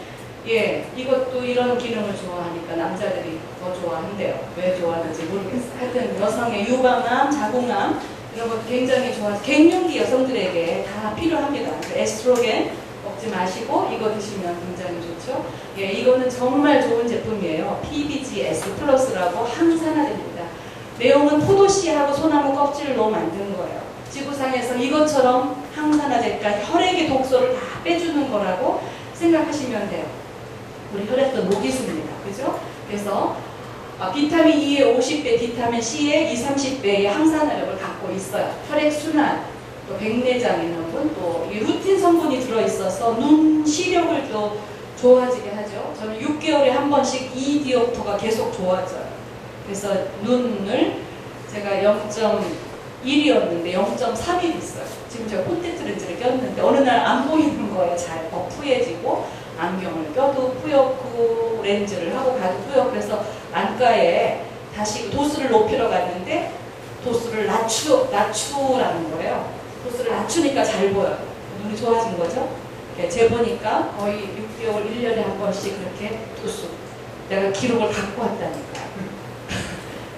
예, 이것도 이런 기능을 좋아하니까 남자들이 더 좋아한대요. 왜 좋아하는지 모르겠어요. 하여튼 여성의 유방암, 자궁암 이런 것도 굉장히 좋아서 갱년기 여성들에게 다 필요합니다. 에스트로겐 먹지 마시고 이거 드시면 굉장히 좋죠. 예, 이거는 정말 좋은 제품이에요. PBGS 플러스라고 항산화제입니다. 내용은 포도씨하고 소나무 껍질로 만든 거예요. 지구상에서 이것처럼 항산화제까지 혈액의 독소를 다 빼주는 거라고 생각하시면 돼요. 우리 혈액도 녹이 습니다. 그죠? 그래서 비타민 E의 50배, 비타민 C의 20, 30배의 항산화력을 갖고 있어요. 혈액 순환, 또 백내장 있는 분, 또 루틴 성분이 들어있어서 눈 시력을 또 좋아지게 하죠. 저는 6개월에 한 번씩 이디옵터가 계속 좋아져요. 그래서 눈을 제가 0.1이었는데 0.3이 됐어요. 지금 제가 콘택트 렌즈를 꼈는데 어느 날 안 보이는 거예요. 잘 푸해지고 안경을 껴도 뿌옇고 렌즈를 하고 가도 뿌옇고 그래서 안과에 다시 도수를 높이러 갔는데 도수를 낮추라는 거예요. 도수를 낮추니까 잘 보여요. 눈이 좋아진 거죠. 재보니까 거의 6개월, 1년에 한 번씩 그렇게 도수. 내가 기록을 갖고 왔다니까요.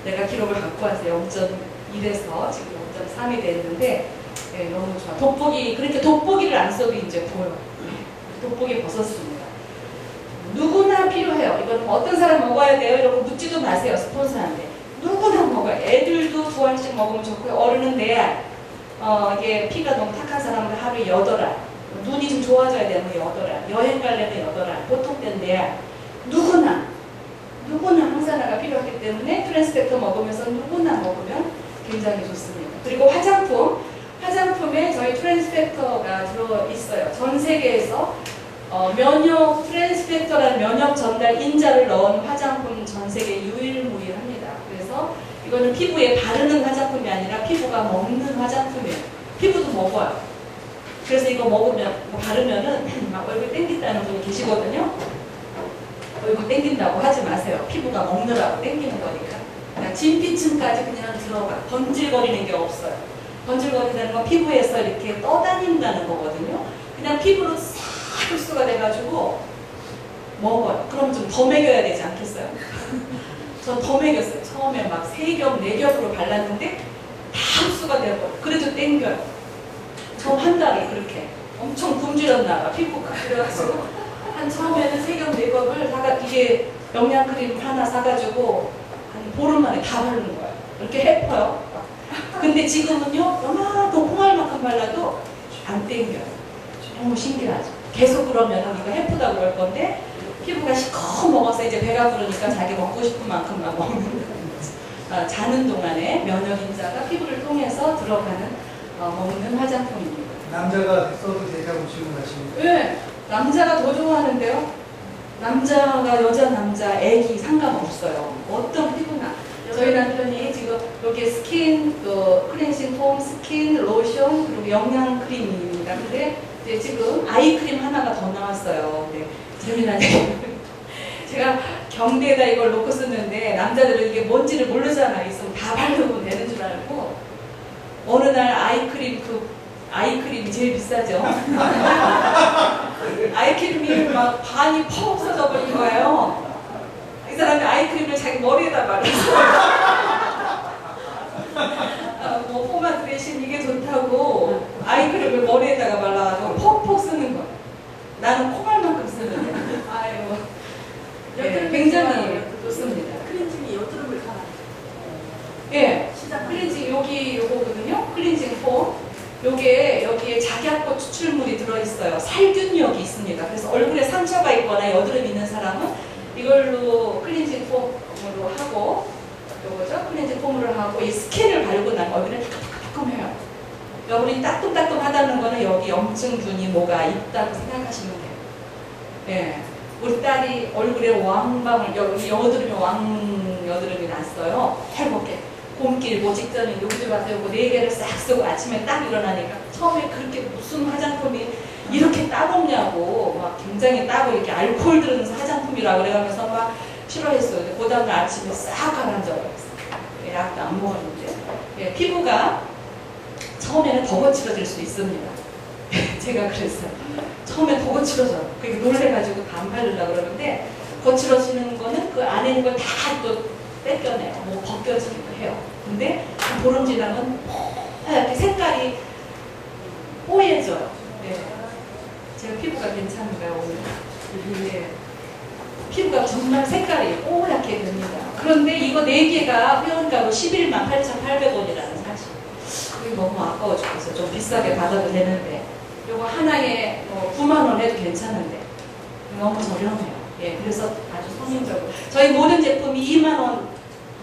내가 기록을 갖고 왔어요. 0.1에서 지금 0.3이 됐는데 네, 너무 좋아. 돋보기, 그러니까 돋보기를 안 써도 이제 보여. 돋보기 벗었습니다. 누구나 필요해요. 이거는 어떤 사람 먹어야 돼요? 이러고 묻지도 마세요. 스폰서한테. 누구나 먹어요. 애들도 2알씩 먹으면 좋고요. 어른은 4알. 이게 피가 너무 탁한 사람은 하루에 8알. 눈이 좀 좋아져야 되면 8알. 여행 가려면 8알. 보통 때는 4알. 누구나 항산화가 필요하기 때문에 트랜스펙터 먹으면서 누구나 먹으면 굉장히 좋습니다. 그리고 화장품에 저희 트랜스펙터가 들어있어요. 전 세계에서 면역 트랜스펙터라는 면역 전달 인자를 넣은 화장품 전 세계 유일무이합니다. 그래서 이거는 피부에 바르는 화장품이 아니라 피부가 먹는 화장품이에요. 피부도 먹어요. 그래서 이거 바르면은 막 얼굴 땡긴다는 분이 계시거든요. 얼굴 땡긴다고 하지 마세요. 피부가 먹느라고 땡기는 거니까. 그냥 진피층까지 그냥 들어가. 번질거리는 게 없어요. 번질거린다는 건 피부에서 이렇게 떠다닌다는 거거든요. 그냥 피부로 싹 흡수가 돼가지고 먹어요. 그럼 좀 더 먹여야 되지 않겠어요? 전 더 먹였어요. 처음에 막 3겹, 4겹으로 발랐는데 다 흡수가 되고 그래도 땡겨요. 처음 한 달을 그렇게 엄청 굶주렸나 봐, 피부가. 그래가지고 한 처음에는 3겹, 4겹을 사가, 이게 영양크림 하나 사가지고 한 보름 만에 다 바르는 거예요. 이렇게 해퍼요. 근데 지금은요, 요만큼 콩알만큼 발라도 안 땡겨요. 너무 신기하죠. 계속 그러면 이거 해프다고 그럴 건데 피부가 시커 먹어서 이제 배가 부르니까 자기 먹고 싶은 만큼만 먹는 거죠. 자는 동안에 면역 인자가 피부를 통해서 들어가는 먹는 화장품입니다. 남자가 써도 되냐고 질문하시는데. 네, 남자가 더 좋아하는데요. 남자가 여자, 남자, 애기 상관없어요. 어떤 피부나. 저희 남편이 지금 여기 스킨, 클렌징 폼, 스킨, 로션, 그리고 영양크림입니다. 근데 이제 지금 아이크림 하나가 더 나왔어요. 네, 재미난 얘기. 제가 경대에다 이걸 놓고 쓰는데 남자들은 이게 뭔지를 모르잖아요. 있으면 다 바르면 되는 줄 알고 어느 날 아이크림이 제일 비싸죠. 아이크림이 막 반이 퍽 없어져 버린 거예요. 이 사람이 아이크림을 자기 머리에다 발랐어요. 뭐 포마드 대신 이게 좋다고 아이크림을 머리에다가 발라가지고 퍽퍽 쓰는 거. 나는 콩알만큼 쓰는데. 아유, 네, 굉장히 좋습니다. 클렌징이 여드름을 가라. 예, 클렌징 여기 요거거든요. 클렌징 폼. 요게 여기에 작약고 추출물이 들어있어요. 살균력이 있습니다. 그래서 얼굴에 상처가 있거나 여드름 있는 사람은 이걸로 클렌징 폼으로 하고 요거죠. 클렌징 폼으로 하고 이 스킨을 바르고 나면 얼굴에 따끔따끔해요. 여러분이 따끔따끔하다는 거는 여기 염증균이 뭐가 있다고 생각하시면 돼요. 예, 우리 딸이 얼굴에 왕방울 여기 여드름이 여드름이 났어요. 해볼게. 봄길 뭐 직전에 여기 와서 요거 4개를 싹 쓰고 아침에 딱 일어나니까 처음에 그렇게 무슨 화장품이 이렇게 따갑냐고 막 굉장히 따고 이렇게 알코올 들은 화장품이라고 그래가면서 막 싫어했어요. 그 다음날 아침에 싹 가라앉아버렸어요. 약도 안 먹었는데. 예, 피부가 처음에는 더 거칠어질 수 있습니다. 제가 그랬어요. 처음에 더 거칠어져요. 그러니까 놀래가지고 다 안 바르려고 그러는데 거칠어지는 거는 그 안에 있는 걸 다 또 뺏겨내요. 뭐 벗겨지기도 해요. 근데 한 보름 지나면 이렇게 색깔이 뽀얘져요. 네. 제가 피부가 괜찮은가요 오늘? 네. 피부가 정말 색깔이 뽀얗게 됩니다. 그런데 이거 4개가 회원가로 11만 8,800원이라는 사실. 그게 너무 아까워 죽겠어요. 좀 비싸게 받아도 되는데 이거 하나에 9만 원 해도 괜찮은데 너무 저렴해요. 예, 그래서 아주 성인적으로 저희 모든 제품이 2만 원,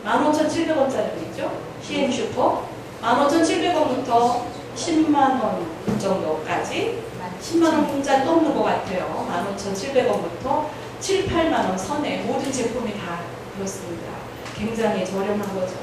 15,700원짜리도 있죠. CM 슈퍼 15,700원부터 10만 원 정도까지 10만 원짜리 넘는 것 같아요. 15,700원부터 7, 8만 원 선에 모든 제품이 다 그렇습니다. 굉장히 저렴한 거죠.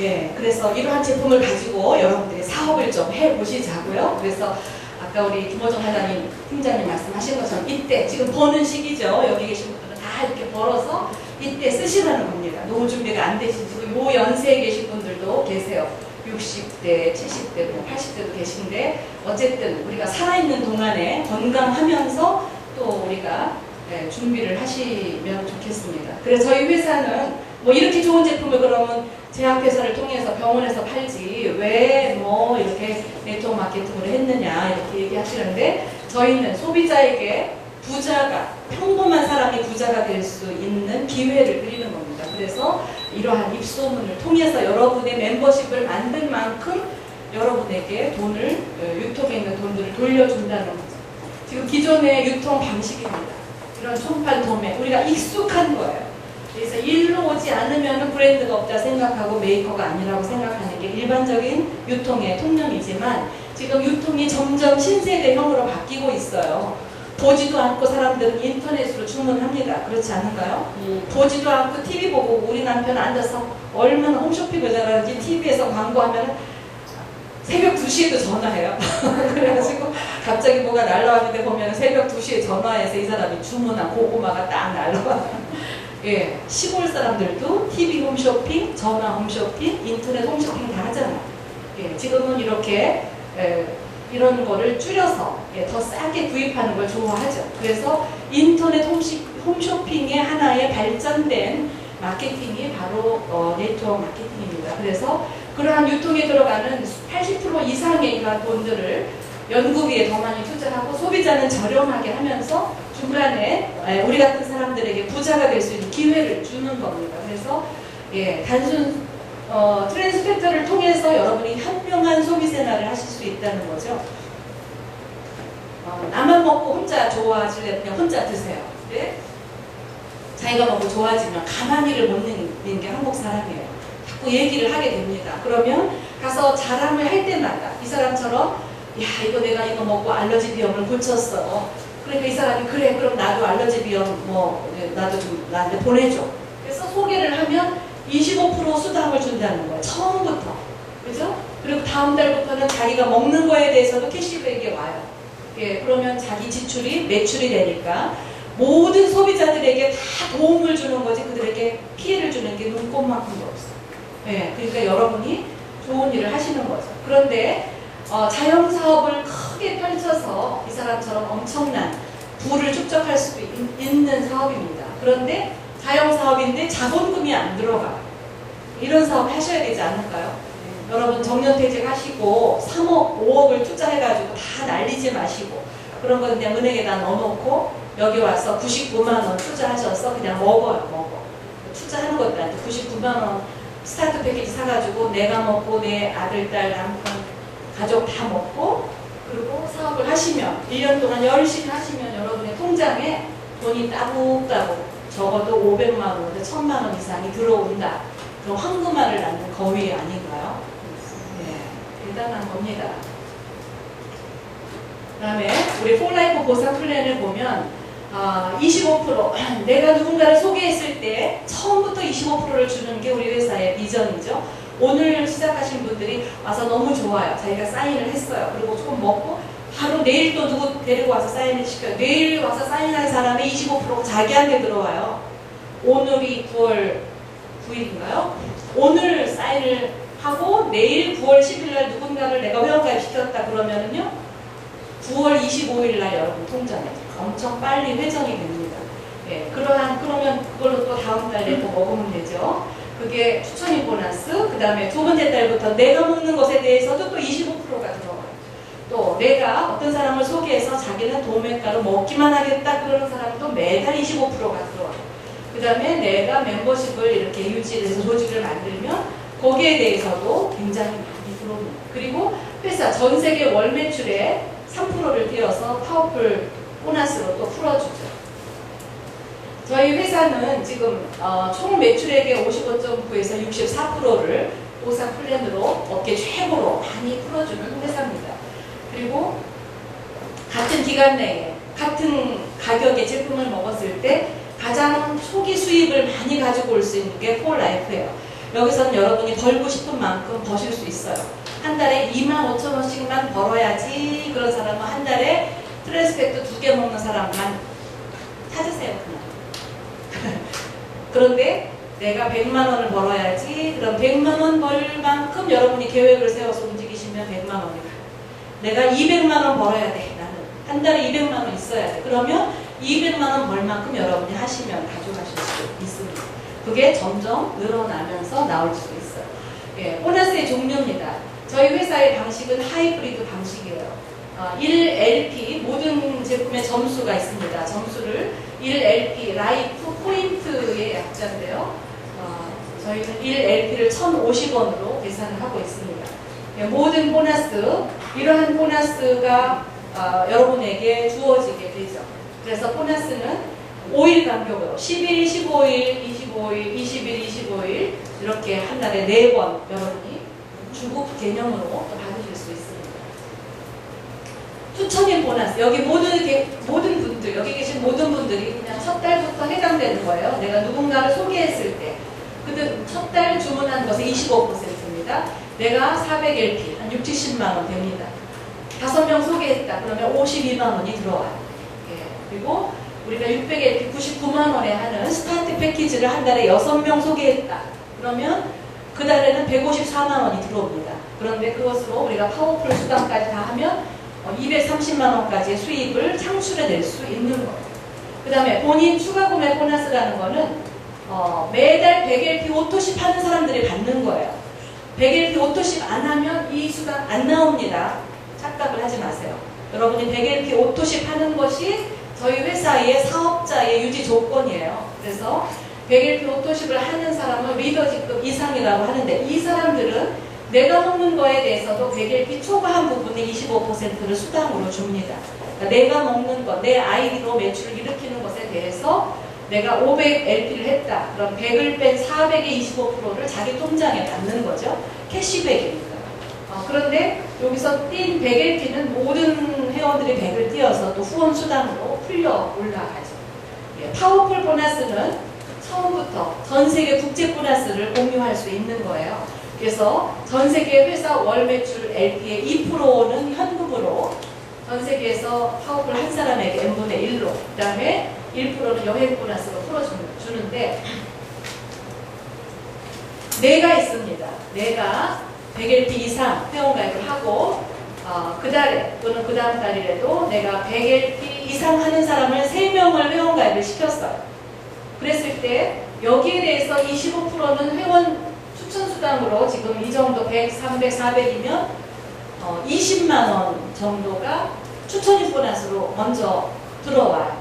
예, 그래서 이러한 제품을 가지고 여러분들이 사업을 좀 해보시자고요. 그래서 아까 우리 김호정 사장님, 팀장님 말씀하신 것처럼 이때 지금 버는 시기죠. 여기 계신 분들은 다 이렇게 벌어서 이때 쓰시라는 겁니다. 노후 준비가 안 되신 지금 요 연세에 계신 분들도 계세요. 60대, 70대, 뭐 80대도 계신데 어쨌든 우리가 살아있는 동안에 건강하면서 또 우리가 준비를 하시면 좋겠습니다. 그래서 저희 회사는 뭐 이렇게 좋은 제품을 그러면 제약회사를 통해서 병원에서 팔지 왜 뭐 이렇게 네트워크 마케팅을 했느냐 이렇게 얘기하시는데 저희는 소비자에게 부자가 평범한 사람이 부자가 될 수 있는 기회를 드리는 겁니다. 그래서 이러한 입소문을 통해서 여러분의 멤버십을 만든 만큼 여러분에게 돈을 유통에 있는 돈들을 돌려준다는 거죠. 지금 기존의 유통 방식입니다. 이런 총판 도매 우리가 익숙한 거예요. 그래서 일로 오지 않으면 브랜드가 없다 생각하고 메이커가 아니라고 생각하는 게 일반적인 유통의 통념이지만 지금 유통이 점점 신세대형으로 바뀌고 있어요. 보지도 않고 사람들은 인터넷으로 주문합니다. 그렇지 않은가요? 보지도 않고 TV 보고 우리 남편 앉아서 얼마나 홈쇼핑을 잘하는지 TV에서 광고하면 새벽 2시에도 전화해요. 그래가지고 갑자기 뭐가 날라왔는데 보면 새벽 2시에 전화해서 이 사람이 주문한 고구마가 딱 날라와. 예, 시골 사람들도 TV 홈쇼핑, 전화 홈쇼핑, 인터넷 홈쇼핑 다 하잖아요. 예, 지금은 이렇게 이런 거를 줄여서 더 싸게 구입하는 걸 좋아하죠. 그래서 인터넷 홈쇼핑의 하나의 발전된 마케팅이 바로 네트워크 마케팅입니다. 그래서 그러한 유통에 들어가는 80% 이상의 이러한 돈들을 연구비에 더 많이 투자하고 소비자는 저렴하게 하면서 중간에 우리 같은 사람들에게 부자가 될 수 있는 기회를 주는 겁니다. 그래서 단순 트랜스펙터를 통해서 여러분이 현명한 소비 생활을 하실 수 있다는 거죠. 나만 먹고 혼자 좋아지려면 그냥 혼자 드세요. 네? 자기가 먹고 좋아지면 가만히를 못 있는 게 한국 사람이에요. 자꾸 얘기를 하게 됩니다. 그러면 가서 자랑을 할 때마다 이 사람처럼 야 이거 내가 이거 먹고 알러지 비염을 고쳤어. 그러니까 이 사람이 그래 그럼 나도 알러지 비염 나도 좀 나한테 보내줘. 그래서 소개를 하면 25% 수당을 준다는 거예요. 처음부터. 그죠? 그리고 다음 달부터는 자기가 먹는 거에 대해서도 캐시백이 와요. 그러면 자기 지출이 매출이 되니까 모든 소비자들에게 다 도움을 주는 거지 그들에게 피해를 주는 게 눈꼽만큼도 없어요. 그러니까 여러분이 좋은 일을 하시는 거죠. 그런데 자영사업을 크게 펼쳐서 이 사람처럼 엄청난 부를 축적할 수도 있는 사업입니다. 그런데 자영사업인데 자본금이 안 들어가요. 이런 사업 하셔야 되지 않을까요? 여러분 정년퇴직 하시고 3억, 5억을 투자해가지고 다 날리지 마시고 그런 거 그냥 은행에다 넣어놓고 여기 와서 99만 원 투자하셔서 그냥 먹어. 투자하는 것도 아니고 99만 원 스타트 패키지 사가지고 내가 먹고 내 아들, 딸, 남편, 가족 다 먹고 그리고 사업을 하시면 1년 동안 열심히 하시면 여러분의 통장에 돈이 따북따북 적어도 500만 원, 1000만 원 이상이 들어온다. 그럼 황금알을 낳는 거위 아닌가요? 대단한 겁니다. 그 다음에 우리 폴라이프 보상 플랜을 보면 25% 내가 누군가를 소개했을 때 처음부터 25%를 주는 게 우리 회사의 비전이죠. 오늘 시작하신 분들이 와서 너무 좋아요. 자기가 사인을 했어요. 그리고 조금 먹고 바로 내일 또 누구 데리고 와서 사인을 시켜요. 내일 와서 사인한 사람의 25%가 자기한테 들어와요. 오늘이 9월 9일인가요? 오늘 사인을 하고 내일 9월 10일 날 누군가를 내가 회원가입 시켰다 그러면은요 9월 25일 날 여러분 통장에 엄청 빨리 회전이 됩니다. 그러면 그걸로 또 다음 달에 또 먹으면 되죠. 그게 추천인 보너스, 그 다음에 두 번째 달부터 내가 먹는 것에 대해서도 또 25%가 들어가요. 또 내가 어떤 사람을 소개해서 자기는 도매가로 먹기만 하겠다 그러는 사람도 매달 25%가 들어와요. 그 다음에 내가 멤버십을 이렇게 유지해서 조직을 만들면 거기에 대해서도 굉장히 많이 들어옵니다. 그리고 회사 전 세계 월 매출에 3%를 띄어서 파워풀 보너스로 또 풀어주죠. 저희 회사는 지금 총 매출액의 55.9에서 64%를 보상 플랜으로 업계 최고로 많이 풀어주는 회사입니다. 그리고 같은 기간 내에 같은 가격의 제품을 먹었을 때 가장 초기 수입을 많이 가지고 올 수 있는 게 폴라이프예요. 여기서는 여러분이 벌고 싶은 만큼 버실 수 있어요. 한 달에 25,000원씩만 벌어야지 그런 사람은 한 달에 트랜스펙터 2개 먹는 사람만 찾으세요. 그냥. 그런데 내가 100만 원을 벌어야지 그럼 100만 원 벌 만큼 여러분이 계획을 세워서 움직이시면 100만 원이 가요. 내가 200만 원 벌어야 돼. 나는 한 달에 200만 원 있어야 돼. 그러면 200만 원 벌 만큼 여러분이 하시면 가져가실 수 있습니다. 그게 점점 늘어나면서 나올 수 있어요. 보너스의 종류입니다. 저희 회사의 방식은 하이브리드 방식이에요. 1LP 모든 제품의 점수가 있습니다. 점수를 1LP 라이프 포인트의 약자인데요. 저희는 1LP를 1,050원으로 계산을 하고 있습니다. 모든 보너스 이러한 보너스가 여러분에게 주어지게 되죠. 그래서 보너스는 5일 간격으로 11일, 15일, 25일, 20일, 25일 이렇게 한 달에 4번 여러분이 주급 개념으로 또 받으실 수 있습니다. 추천인 보너스 여기 모든 분들 여기 계신 모든 분들이 그냥 첫 달부터 해당되는 거예요. 내가 누군가를 소개했을 때 그들 첫 달 주문한 것의 25%입니다. 내가 400LP 한 6, 70만 원 됩니다. 5명 소개했다 그러면 52만 원이 들어와요. 그리고 우리가 600LP 99만 원에 하는 스타트 패키지를 한 달에 6명 소개했다. 그러면 그 달에는 154만 원이 들어옵니다. 그런데 그것으로 우리가 파워풀 수당까지 다 하면 230만 원까지의 수입을 창출해낼 수 있는 거예요. 그 다음에 본인 추가 구매 보너스라는 거는 매달 100LP 오토십 하는 사람들이 받는 거예요. 100LP 오토십 안 하면 이 수가 안 나옵니다. 착각을 하지 마세요. 여러분이 100LP 오토십 하는 것이 저희 회사의 사업자의 유지 조건이에요. 그래서 100LP 오토십을 하는 사람은 리더직급 이상이라고 하는데, 이 사람들은 내가 먹는 거에 대해서도 100LP 초과한 부분의 25%를 수당으로 줍니다. 그러니까 내가 먹는 것, 내 아이디로 매출을 일으키는 것에 대해서 내가 500LP를 했다. 그럼 100을 뺀 400의 25%를 자기 통장에 받는 거죠. 캐시백입니다. 그런데 여기서 띈 100LP는 모든 회원들이 100을 띄어서 또 후원 수당으로 풀려 올라가죠. 파워풀 보너스는 처음부터 전 세계 국제 보너스를 공유할 수 있는 거예요. 그래서 전 세계 회사 월 매출 LP의 2%는 현금으로 전 세계에서 파워풀 한 사람에게 n분의 1로, 그 다음에 1%는 여행 보너스로 풀어주는데, 내가 있습니다. 내가 100LP 이상 회원가입을 하고 그 달에 또는 그 다음 달이라도 내가 100LP 이상 하는 사람을 3명을 회원가입을 시켰어요. 그랬을 때 여기에 대해서 25%는 회원 추천수당으로 지금 이 정도 100, 300, 400이면 20만 원 정도가 추천인 보너스로 먼저 들어와요.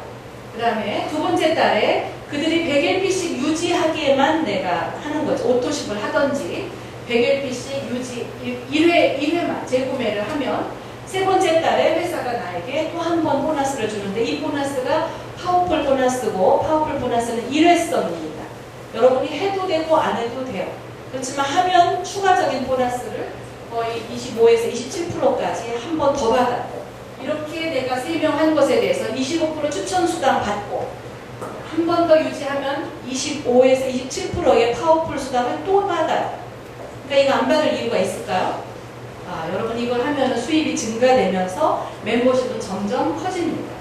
그 다음에 두 번째 달에 그들이 100LP씩 유지하기에만 내가 하는 거죠. 오토십을 하든지 100LP씩 유지 1회만 재구매를 하면 세 번째 달에 회사가 나에게 또 한 번 보너스를 주는데, 이 보너스가 파워풀 보너스고, 파워풀 보너스는 일회성입니다. 여러분이 해도 되고 안 해도 돼요. 그렇지만 하면 추가적인 보너스를 거의 25에서 27%까지 한 번 더 받았고, 이렇게 내가 3명 한 것에 대해서 25% 추천 수당 받고, 한 번 더 유지하면 25에서 27%의 파워풀 수당을 또 받아요. 그러니까 이거 안 받을 이유가 있을까요? 여러분 이걸 하면 수입이 증가되면서 멤버십은 점점 커집니다.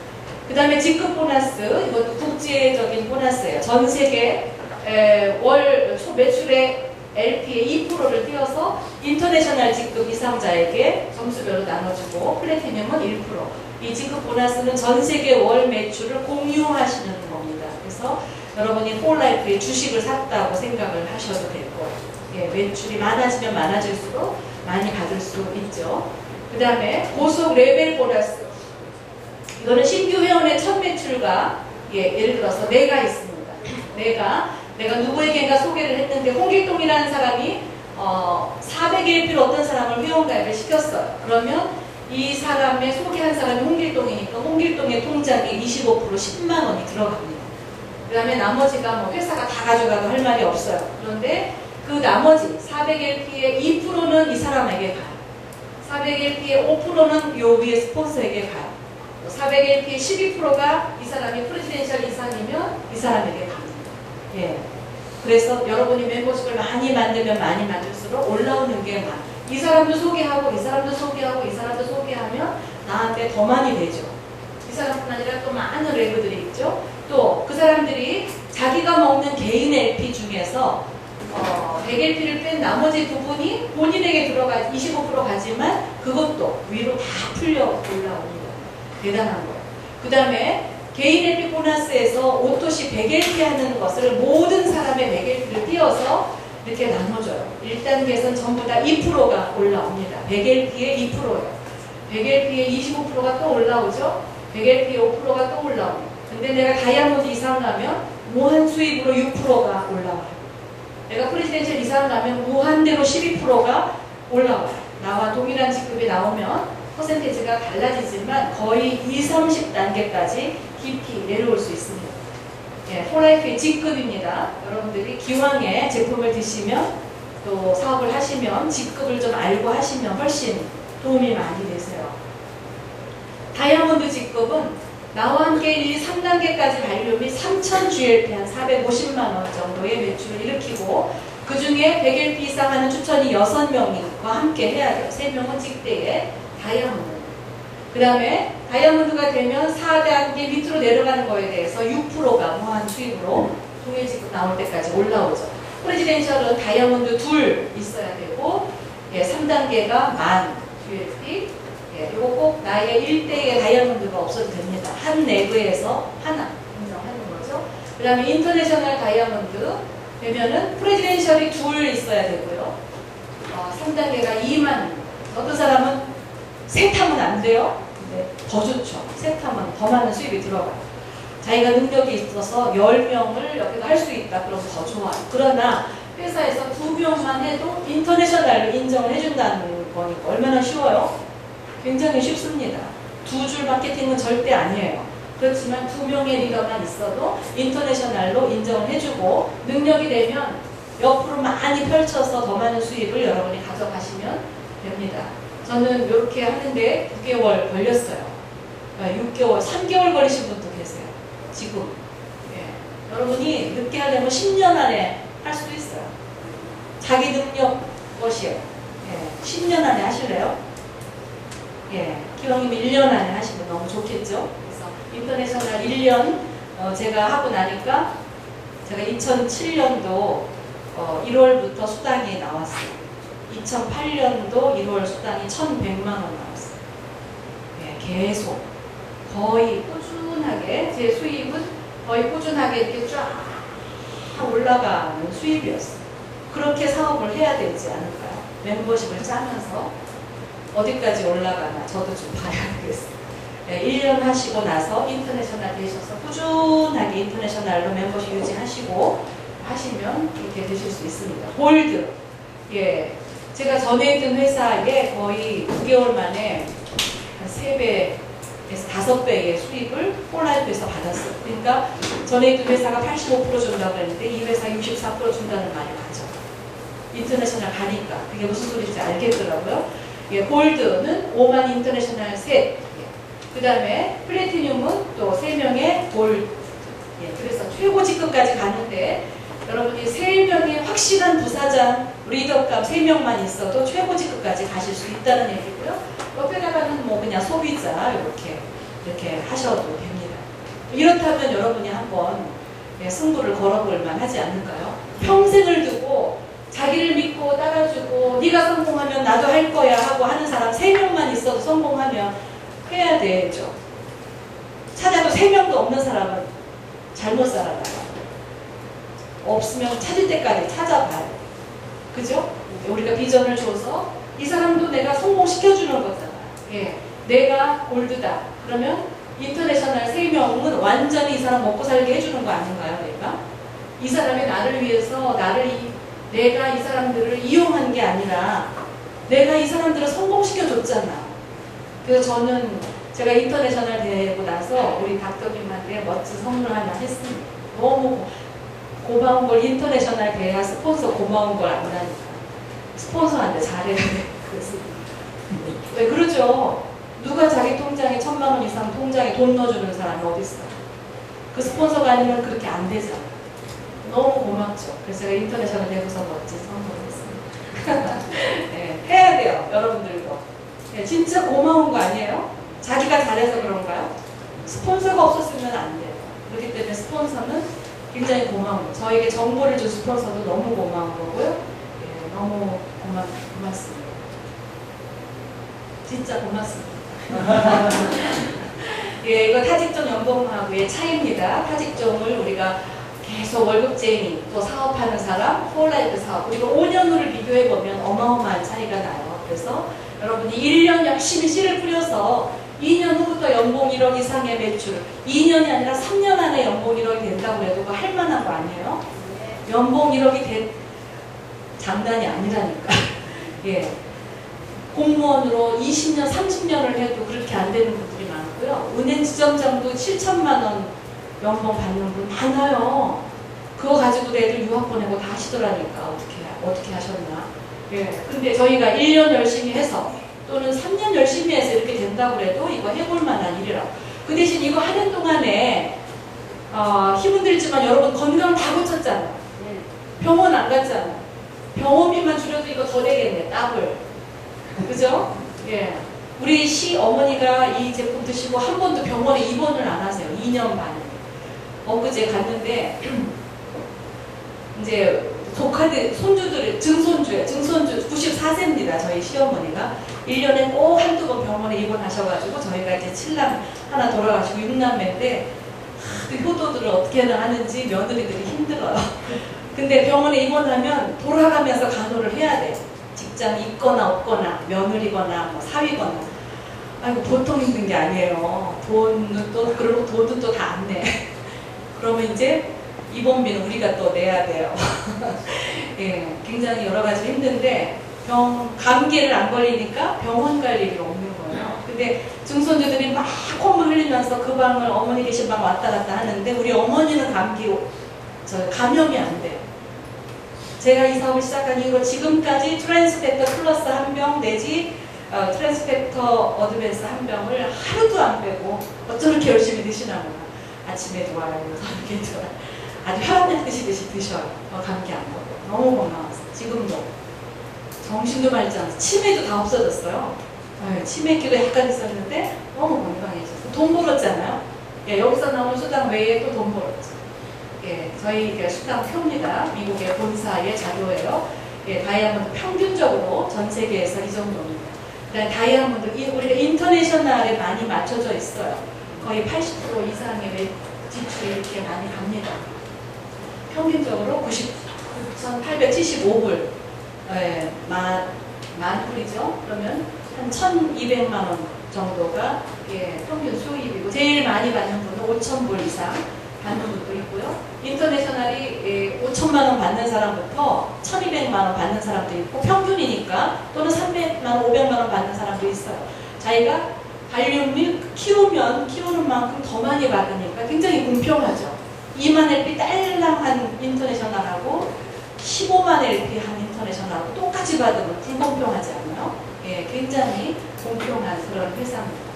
그 다음에 직급 보너스, 이것도 국제적인 보너스예요. 전 세계 월 매출의 LP의 2%를 띄어서 인터내셔널 직급 이상자에게 점수별로 나눠주고, 플래티늄은 1%. 이 직급 보너스는 전 세계 월 매출을 공유하시는 겁니다. 그래서 여러분이 폴라이프의 주식을 샀다고 생각을 하셔도 될 거예요. 매출이 많아지면 많아질수록 많이 받을 수 있죠. 그 다음에 고속 레벨 보너스. 이거는 신규 회원의 첫 매출과, 예를 들어서 내가 있습니다. 내가 누구에게인가 소개를 했는데, 홍길동이라는 사람이 400LP로 어떤 사람을 회원가입을 시켰어요. 그러면 이 사람의 소개한 사람이 홍길동이니까 홍길동의 통장에 25% 10만 원이 들어갑니다. 그 다음에 나머지가 뭐 회사가 다 가져가도 할 말이 없어요. 그런데 그 나머지 400LP의 2%는 이 사람에게 가요. 400LP의 5%는 요 위에 스폰서에게 가요. 400LP의 12%가 이 사람이 프레지덴셜 이상이면 이 사람에게 갑니다. 그래서 여러분이 멤버십을 많이 만들면 많이 만들수록 올라오는 게 많아요. 이 사람도 소개하고, 이 사람도 소개하고, 이 사람도 소개하면 나한테 더 많이 되죠. 이 사람뿐 아니라 또 많은 레그들이 있죠. 또 그 사람들이 자기가 먹는 개인 LP 중에서 100LP를 뺀 나머지 부분이 본인에게 들어가 25% 가지만 그것도 위로 다 풀려 올라옵니다. 대단한 거예요. 그 다음에 개인 LP 보너스에서 오토시 100LP 하는 것을 모든 사람의 100LP를 띄어서 이렇게 나눠줘요. 1단계에서는 전부 다 2%가 올라옵니다. 100LP의 2%예요. 100LP의 25%가 또 올라오죠. 100LP의 5%가 또 올라옵니다. 근데 내가 다이아몬드 이상 가면 무한 수입으로 6%가 올라와요. 내가 프레지덴셜 이상 가면 무한대로 12%가 올라와요. 나와 동일한 직급이 나오면 퍼센테이지가 달라지지만 거의 20, 30단계까지 깊이 내려올 수 있습니다. 폴라이프의 직급입니다. 여러분들이 기왕에 제품을 드시면 또 사업을 하시면 직급을 좀 알고 하시면 훨씬 도움이 많이 되세요. 다이아몬드 직급은 나와 함께 1, 3단계까지 발료비 3,000GLP 한 450만 원 정도의 매출을 일으키고, 그 중에 100LP 이상 하는 추천이 6명과 함께 해야 돼요. 3명은 직대의 다이아몬드. 그 다음에 다이아몬드가 되면 4단계 밑으로 내려가는 거에 대해서 6%가 무한 수입으로 동일 직급 나올 때까지 올라오죠. 프레지덴셜은 다이아몬드 2 있어야 되고, 3단계가 10,000 GLP, 예, 이거 꼭 나의 1대의 다이아몬드가 없어도 됩니다. 한 내부에서 하나 인정하는 거죠. 그 다음에 인터내셔널 다이아몬드 되면은 프레지덴셜이 둘 있어야 되고요. 3단계가 2만, 어떤 사람은 셋 하면 안 돼요. 근데 더 좋죠. 셋 하면 더 많은 수입이 들어가요. 자기가 능력이 있어서 10명을 옆에서 할 수 있다. 그러면 더 좋아요. 그러나 회사에서 2명만 해도 인터내셔널로 인정을 해준다는 거니까 얼마나 쉬워요? 굉장히 쉽습니다. 2줄 마케팅은 절대 아니에요. 그렇지만 2명의 리더만 있어도 인터내셔널로 인정을 해주고 능력이 되면 옆으로 많이 펼쳐서 더 많은 수입을 여러분이 가져가시면 됩니다. 저는 이렇게 하는데 9개월 걸렸어요. 6개월, 3개월 걸리신 분도 계세요. 지금. 예. 여러분이 늦게 하려면 10년 안에 할 수도 있어요. 자기 능력 것이요. 예. 10년 안에 하실래요? 예. 기왕이면 1년 안에 하시면 너무 좋겠죠? 그래서 인터내셔널 1년 제가 하고 나니까 제가 2007년도 1월부터 수당이 나왔어요. 2008년도 1월 수당이 1,100만 원 나왔어요. 예, 계속 거의 꾸준하게 제 수입은 거의 꾸준하게 이렇게 쫙 올라가는 수입이었어요. 그렇게 사업을 해야 되지 않을까요? 멤버십을 짜면서 어디까지 올라가나 저도 좀 봐야 되겠어요. 예, 1년 하시고 나서 인터내셔널 되셔서 꾸준하게 인터내셔널로 멤버십 유지하시고 하시면 그렇게 되실 수 있습니다. 골드. 예. 제가 전에 있던 회사에 거의 9개월 만에 한 3배에서 5배의 수입을 폴라이프에서 받았어요. 그러니까 전에 있던 회사가 85% 준다고 했는데 이 회사 64% 준다는 말이 맞아. 인터내셔널 가니까. 그게 무슨 소리인지 알겠더라고요. 예, 골드는 5만 인터내셔널 셋. 그 다음에 플래티늄은 또 3명의 골드. 예, 그래서 최고 직급까지 가는데 여러분이 3명의 확실한 부사장, 리더감 3명만 있어도 최고 직급까지 가실 수 있다는 얘기고요. 옆에다가는 뭐 그냥 소비자 이렇게 하셔도 됩니다. 이렇다면 여러분이 한번 승부를 걸어볼 만 하지 않을까요? 평생을 두고 자기를 믿고 따라주고 네가 성공하면 나도 할 거야 하고 하는 사람 3명만 있어도 성공하면 해야 되죠. 찾아도 3명도 없는 사람은 잘못 살아나요. 없으면 찾을 때까지 찾아봐요. 그죠? 우리가 비전을 줘서 이 사람도 내가 성공시켜주는 거잖아. 예. 내가 골드다. 그러면 인터내셔널 3명은 완전히 이 사람 먹고 살게 해주는 거 아닌가요? 내가? 이 사람이 나를 위해서 내가 이 사람들을 이용한 게 아니라 내가 이 사람들을 성공시켜줬잖아. 그래서 저는 제가 인터내셔널 되고 나서 우리 닥터님한테 멋진 선물 하나 했습니다. 너무 고마운 걸 인터내셔널 돼야 스폰서 고마운 걸 안다니까. 스폰서한테 잘해야 돼. 그래서 왜 그러죠? 누가 자기 통장에 1,000만 원 이상 통장에 돈 넣어주는 사람이 어디 있어? 그 스폰서가 아니면 그렇게 안 되잖아. 너무 고맙죠. 그래서 제가 인터내셔널 되고서 멋진 선물을 했습니다. 네, 해야 돼요. 여러분들도. 네, 진짜 고마운 거 아니에요? 자기가 잘해서 그런가요? 스폰서가 없었으면 안 돼요. 그렇기 때문에 스폰서는 굉장히 고마운 거예요. 저에게 정보를 준 스폰서도 너무 고마운 거고요. 예, 너무 고맙습니다. 진짜 고맙습니다. 예, 이거 타직종 연봉하고의 차이입니다. 타직종을 우리가 계속 월급쟁이, 또 사업하는 사람, 폴라이프 사업, 그리고 5년 후를 비교해보면 어마어마한 차이가 나요. 그래서 여러분이 1년 열심히 씨를 뿌려서 2년 후부터 연봉 1억 이상의 매출, 2년이 아니라 3년 안에 연봉 1억이 된다고 해도 그거 할 만한 거 아니에요? 연봉 1억이 된 장난이 아니라니까. 예. 공무원으로 20년, 30년을 해도 그렇게 안 되는 분들이 많고요. 은행 지점장도 7천만 원 연봉 받는 분 많아요. 그거 가지고도 애들 유학 보내고 다 하시더라니까. 어떻게 하셨나. 예. 근데 저희가 1년 열심히 해서 또는 3년 열심히 해서 이렇게 된다고 해도 이거 해볼 만한 일이라고. 그 대신 이거 하는 동안에 힘은 들지만 여러분 건강 다 고쳤잖아. 병원 안 갔잖아. 병원비만 줄여도 이거 더 되겠네. 더블. 그죠? 예. 우리 시어머니가 이 제품 드시고 한 번도 병원에 입원을 안 하세요. 2년 반. 엊그제 갔는데 이제 조카들, 손주들, 증손주 94세입니다. 저희 시어머니가. 1년에 꼭 한두 번 병원에 입원하셔가지고 저희가 이제 7남 하나 돌아가시고 6남매인데 그 효도들을 어떻게나 하는지 며느리들이 힘들어요. 근데 병원에 입원하면 돌아가면서 간호를 해야 돼. 직장 있거나 없거나 며느리거나 뭐 사위거나. 아이고 보통 힘든 게 아니에요. 돈은 또 그리고 돈은 또 다 안 내. 그러면 이제 입원비는 우리가 또 내야 돼요. 예, 굉장히 여러 가지 힘든데 감기를 안 걸리니까 병원 갈 일이 없는 거예요. 근데 증손주들이 막 콧물 흘리면서 그 방을 어머니 계신 방 왔다 갔다 하는데 우리 어머니는 감염이 안 돼요. 제가 이 사업을 시작한 이후로 지금까지 트랜스펙터 플러스 한 병 내지 트랜스펙터 어드밴스 한 병을 하루도 안 빼고 어쩌렇게 열심히 드시나 몰라. 아침에도 와요, 저녁에도 와요. 아주 혈압약 드시듯이 드셔요. 감기 안 먹고. 너무 건강하세요. 지금도. 정신도 맑지 않아서 치매도 다 없어졌어요. 치매기도 약간 있었는데 너무 건강해졌어요. 돈 벌었잖아요. 예, 여기서 나온 수당 외에 또 돈 벌었죠. 예, 저희 수당 표입니다. 미국의 본사의 자료예요. 예, 다이아몬드 평균적으로 전 세계에서 이 정도입니다. 그다음에 다이아몬드 우리가 인터내셔널에 많이 맞춰져 있어요. 거의 80% 이상의 지출이 이렇게 많이 갑니다. 평균적으로 9,875불, 예, 만 불이죠. 그러면 한 1,200만 원 정도가 예, 평균 수입이고 제일 많이 받는 분은 5,000불 이상 받는 분도 있고요. 인터내셔널이 예, 5천만 원 받는 사람부터 1,200만 원 받는 사람도 있고 평균이니까 또는 300만 원, 500만 원 받는 사람도 있어요. 자기가 반려묘 키우는 만큼 더 많이 받으니까 굉장히 공평하죠. 2만 LP 딸랑 한 인터내셔널하고 15만 LP 한 인터내셔널하고 똑같이 받으면 불공평하지 않나요? 예, 굉장히 공평한 그런 회사입니다.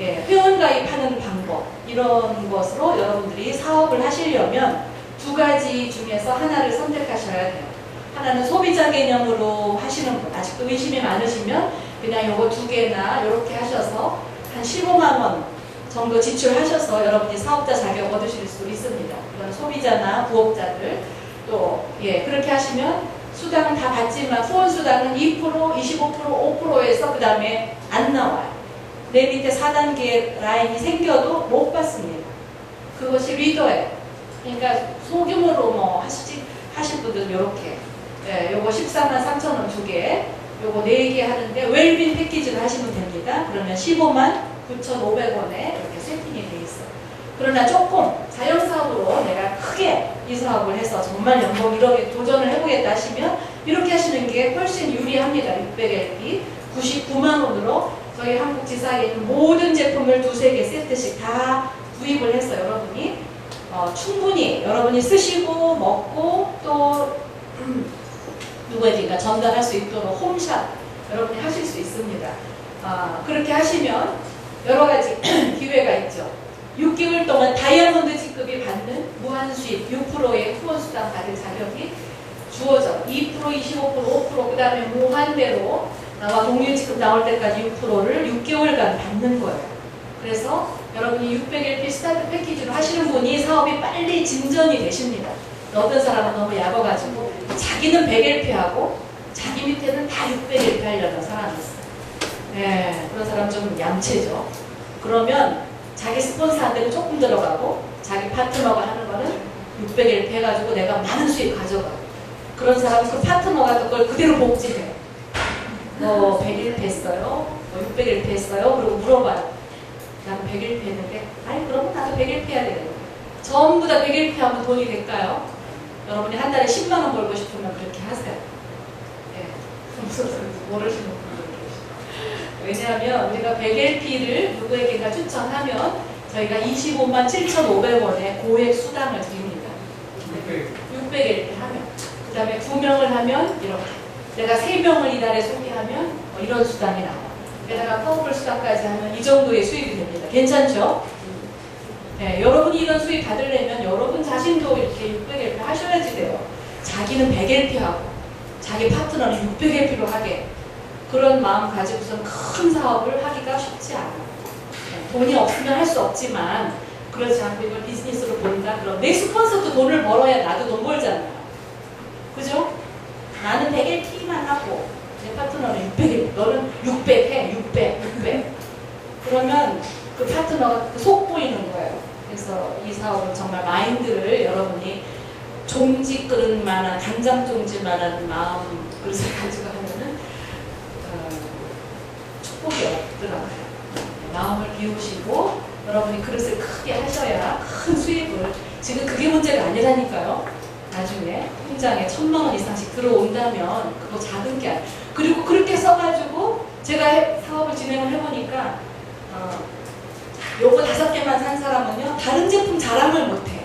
예, 회원가입하는 방법 이런 것으로 여러분들이 사업을 하시려면 두 가지 중에서 하나를 선택하셔야 돼요. 하나는 소비자 개념으로 하시는 분, 아직도 의심이 많으시면 그냥 요거 두 개나 이렇게 하셔서 한 15만 원 정도 지출하셔서 여러분이 사업자 자격 얻으실 수 있습니다. 이건 소비자나 부업자들 또 예, 그렇게 하시면 수당은 다 받지만 후원 수당은 2%, 25%, 5%에서 그 다음에 안 나와요. 내 밑에 4단계 라인이 생겨도 못 받습니다. 그것이 리더예요. 그러니까 소규모로 뭐 하실 분들은 이렇게 예, 요거 14만 3천 원 2개 요거 4개 하는데 웰빙 패키지를 하시면 됩니다. 그러면 15만 9,500원에 이렇게 세팅이 돼 있어요. 그러나 조금 자영사업으로 내가 크게 이 사업을 해서 정말 연봉 1억에 도전을 해보겠다 하시면 이렇게 하시는 게 훨씬 유리합니다. 600LP 99만 원으로 저희 한국지사에 있는 모든 제품을 2-3개 세트씩 다 구입을 해서 여러분이 충분히 여러분이 쓰시고 먹고 또 누구에게가 전달할 수 있도록 홈샵 여러분이 하실 수 있습니다. 그렇게 하시면 여러 가지 기회가 있죠. 6개월 동안 다이아몬드 직급이 받는 무한수입 6%의 후원수당 받을 자격이 주어져 2%, 25%, 5% 그 다음에 무한대로 나와 동일직급 나올 때까지 6%를 6개월간 받는 거예요. 그래서 여러분이 600LP 스타트 패키지로 하시는 분이 사업이 빨리 진전이 되십니다. 어떤 사람은 너무 약어가지고 자기는 100LP하고 자기 밑에는 다 600LP 하려는 사람이 있어요. 네, 그런 사람 좀 얌체죠. 그러면 자기 스폰서한테는 조금 들어가고 자기 파트너가 하는 거는 600LP 해가지고 내가 많은 수익 가져가고 그런 사람은 그 파트너가 그걸 그대로 복제해요. 너 100LP 했어요? 뭐 600LP 했어요? 그리고 물어봐요. 나는 100LP 했는데 아니 그러면 나도 100LP 해야 되는 거예요. 전부 다 100LP 하면 돈이 될까요? 여러분이 한 달에 10만 원 벌고 싶으면 그렇게 하세요. 예. 모르시는 분들 계시죠. 왜냐하면 우리가 100LP를 누구에게가 추천하면 저희가 25만 7,500원의 고액 수당을 드립니다. 600LP 하면. 그 다음에 2명을 하면 이렇게. 내가 3명을 이달에 소개하면 이런 수당이 나와. 게다가 퍼블 수당까지 하면 이 정도의 수입이 됩니다. 괜찮죠? 네, 여러분이 이런 수입 받으려면 여러분 자신도 이렇게 600LP 하셔야지 돼요. 자기는 100LP 하고 자기 파트너는 600LP로 하게 그런 마음 가지고선 큰 사업을 하기가 쉽지 않아요. 네, 돈이 없으면 할 수 없지만 그렇지 않고 이걸 비즈니스로 본다. 그럼 내 스폰서도 돈을 벌어야 나도 돈 벌잖아요. 그죠? 사업은 정말 마인드를 여러분이 종지 끓을 만한, 간장 종지만한 마음 그릇을 가지고 하면은 축복이 없더라고요. 마음을 비우시고 여러분이 그릇을 크게 하셔야 큰 수입을, 지금 그게 문제가 아니라니까요. 나중에 통장에 1000만 원 이상씩 들어온다면 그거 작은 게 아니에요. 그리고 그렇게 써가지고 제가 사업을 진행을 해보니까 요거 5개만 산 사람은요 다른 제품 자랑을 못해요.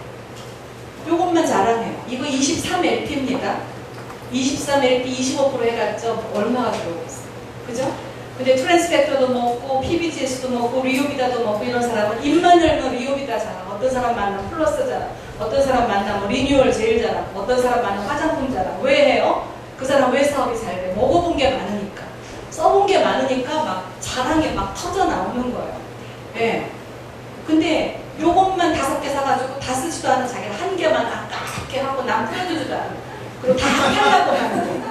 요것만 자랑해요. 이거 23LP입니다. 23LP 25% 해갔죠. 얼마가 들어오겠어요. 그죠? 근데 트랜스펙터도 먹고 PBGS도 먹고 리오비다도 먹고 이런 사람은 입만 열면 리오비다 자랑, 어떤 사람 만나면 플러스 자랑, 어떤 사람 만나면 리뉴얼 제일 자랑, 어떤 사람 만나면 화장품 자랑. 왜 해요? 그 사람 왜 사업이 잘 돼? 먹어본 게 많으니까, 써본 게 많으니까 막 자랑이 막 터져 나오는 거예요. 예. 근데 요것만 5개 사가지고 다 쓰지도 않은 자기가 1개만 아깝게 하고 남 풀어주지도 않아. 그리고 다 팔라고 하는데.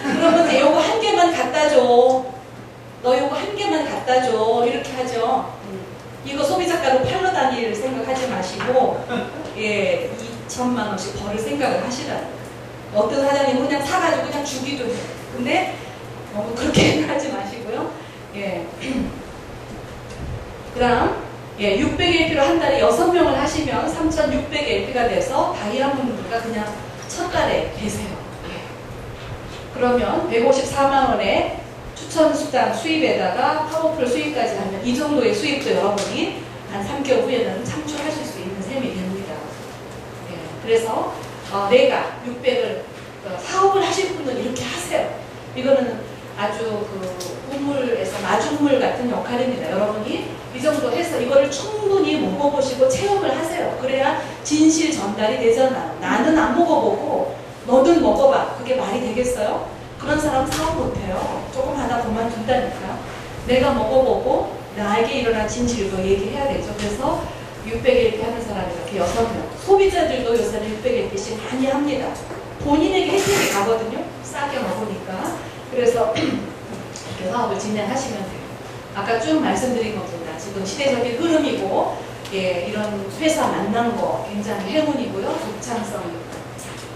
그러면 이제 요거 1개만 갖다 줘. 너 요거 1개만 갖다 줘. 이렇게 하죠. 이거 소비자가로 팔러 다닐 생각하지 마시고, 예, 2천만 원씩 벌을 생각을 하시라는 거예요. 어떤 사장님은 그냥 사가지고 그냥 주기도 해요. 근데 너무 그렇게 하지 마시고요. 예. 그 다음, 예, 600LP로 한 달에 6명을 하시면 3600LP가 돼서 다이아몬드가 그냥 첫 달에 되세요. 예. 그러면 154만 원에 추천 수당 수입에다가 파워풀 수입까지 하면 이 정도의 수입도 여러분이 한 3개월 후에는 창출하실 수 있는 셈이 됩니다. 예. 그래서 내가 600을 사업을 하실 분은 이렇게 하세요. 이거는 아주 우물에서 마중물 같은 역할입니다. 여러분이 이 정도 해서 이거를 충분히 먹어보시고 체험을 하세요. 그래야 진실 전달이 되잖아. 나는 안 먹어보고 너는 먹어봐. 그게 말이 되겠어요? 그런 사람 사업 못해요. 조금 하다 그만둔다니까요. 내가 먹어보고 나에게 일어난 진실도 얘기해야 되죠. 그래서 600LP 하는 사람이 이렇게 6명. 소비자들도 요새는 600LP씩 많이 합니다. 본인에게 혜택이 가거든요. 싸게 먹으니까. 그래서 이렇게 사업을 진행하시면 돼요. 아까 쭉 말씀드린 겁니다. 지금 시대적인 흐름이고, 예, 이런 회사 만난 거 굉장히 행운이고요. 독창성이고.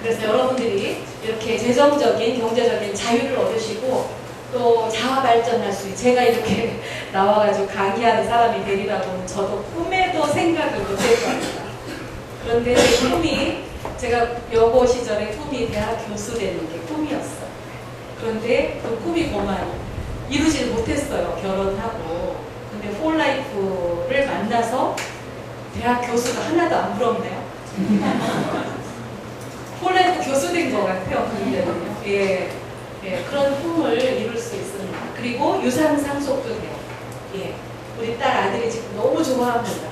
그래서 여러분들이 이렇게 재정적인, 경제적인 자유를 얻으시고 또 자아 발전할 수 있는, 제가 이렇게 나와가지고 강의하는 사람이 되리라고는 저도 꿈에도 생각을 못했을 겁니다. 그런데 제 꿈이, 제가 여고 시절에 꿈이 대학 교수 되는 게 꿈이었어요. 그런데 그 꿈이 그만 이루지를 못했어요. 결혼하고. 근데 폴라이프를 만나서 대학 교수가 하나도 안 부럽네요. 폴라이프 교수 된 것 같아요. 그때는요. 예, 예, 그런 꿈을 이룰 수 있습니다. 그리고 유산 상속도 돼요. 예, 우리 딸 아들이 지금 너무 좋아합니다.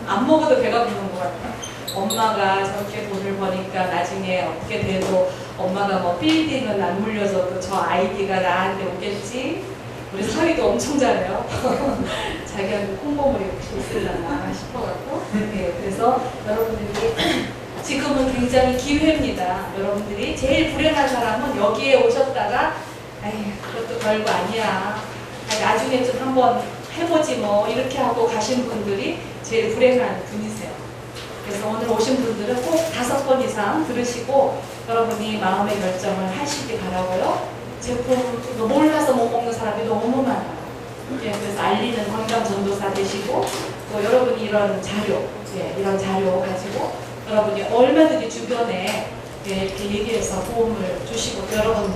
안 먹어도 배가 부르는 것 같아요. 엄마가 저렇게 돈을 버니까 나중에 어떻게 돼도 엄마가 뭐 빌딩은 안 물려줘도 저 아이디가 나한테 오겠지. 우리 사위도 엄청 잘해요. 자기한테 콩고물이 혹시 있으려나 싶어갖고. 네, 그래서 여러분들이 지금은 굉장히 기회입니다. 여러분들이 제일 불행한 사람은 여기에 오셨다가 에이, 그것도 별거 아니야. 나중에 좀 한번 해보지 뭐 이렇게 하고 가신 분들이 제일 불행한 분이세요. 그래서 오늘 오신 분들은 꼭 5번 이상 들으시고 여러분이 마음의 결정을 하시기 바라고요. 제품 몰라서 못 먹는 사람이 너무 많아요. 예, 그래서 알리는 건강 전도사 되시고 또 여러분이 이런 자료, 예, 이런 자료 가지고 여러분이 얼마든지 주변에 예, 이렇게 얘기해서 도움을 주시고 여러분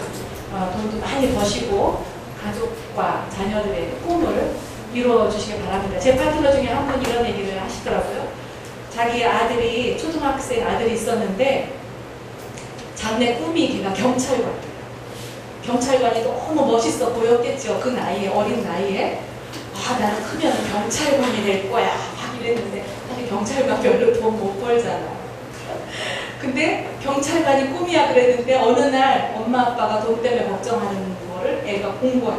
돈도 많이 버시고 가족과 자녀들의 꿈을 이루어 주시기 바랍니다. 제 파트너 중에 한 분 이런 얘기를 하시더라고요. 자기 아들이, 초등학생 아들이 있었는데 장래 꿈이 걔가 경찰관이에요. 경찰관이 너무 멋있어 보였겠죠. 그 나이에, 어린 나이에. 아, 나는 크면 경찰관이 될 거야. 막 이랬는데 사실 경찰관 별로 돈 못 벌잖아. 근데 경찰관이 꿈이야 그랬는데 어느 날 엄마 아빠가 돈 때문에 걱정하는 거를 애가 공부해.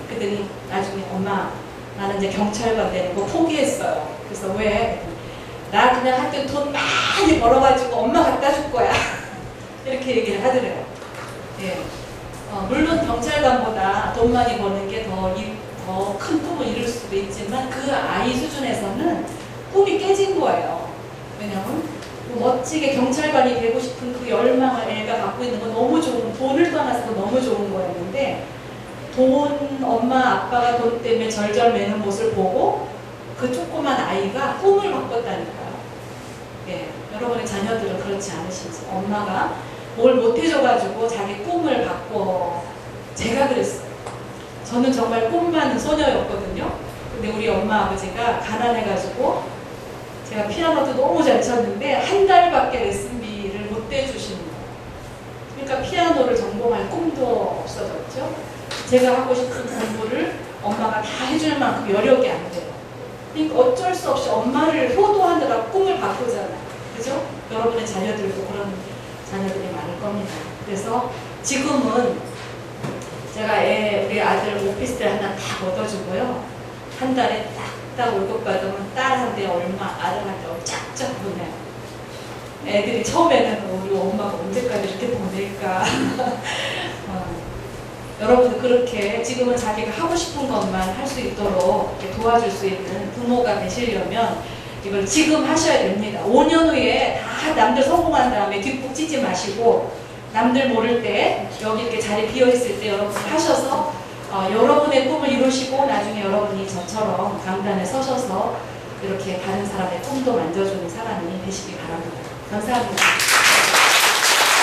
그랬더니 나중에 엄마 나는 이제 경찰관 되는 거 포기했어요. 그래서 왜? 나 그냥 하여튼 돈 많이 벌어가지고 엄마 갖다 줄 거야. 이렇게 얘기를 하더래요. 예. 물론 경찰관보다 돈 많이 버는 게 더 큰 꿈을 이룰 수도 있지만 그 아이 수준에서는 꿈이 깨진 거예요. 왜냐면 멋지게 경찰관이 되고 싶은 그 열망을 애가 갖고 있는 건 너무 좋은, 돈을 떠나서 너무 좋은 거였는데 엄마 아빠가 돈 때문에 절절 매는 모습을 보고 그 조그만 아이가 꿈을 바꿨다니까요. 예, 여러분의 자녀들은 그렇지 않으신지. 엄마가 뭘 못해줘가지고 자기 꿈을 바꿔. 제가 그랬어요. 저는 정말 꿈 많은 소녀였거든요. 근데 우리 엄마 아버지가 가난해가지고 제가 피아노도 너무 잘 쳤는데 한 달밖에 레슨비를 못 대주시는 거예요. 그러니까 피아노를 전공할 꿈도 없어졌죠. 제가 하고 싶은 공부를 엄마가 다 해줄 만큼 여력이 안 돼요. 그러니까 어쩔 수 없이 엄마를 효도하느라 꿈을 바꾸잖아요. 그죠? 여러분의 자녀들도 그런 자녀들이 많을 겁니다. 그래서 지금은 제가 우리 아들 오피스텔 하나 다 얻어주고요. 한 달에 딱 월급 받으면 딸 한 대 얼마, 아들 한 대 쫙쫙 보내요. 애들이 처음에는 우리 엄마가 언제까지 이렇게 보낼까. 여러분도 그렇게 지금은 자기가 하고 싶은 것만 할 수 있도록 이렇게 도와줄 수 있는 부모가 되시려면 이걸 지금 하셔야 됩니다. 5년 후에 다 남들 성공한 다음에 뒷북 찌지 마시고 남들 모를 때 여기 이렇게 자리 비어있을 때 여러분 하셔서 여러분의 꿈을 이루시고 나중에 여러분이 저처럼 강단에 서셔서 이렇게 다른 사람의 꿈도 만져주는 사람이 되시기 바랍니다. 감사합니다.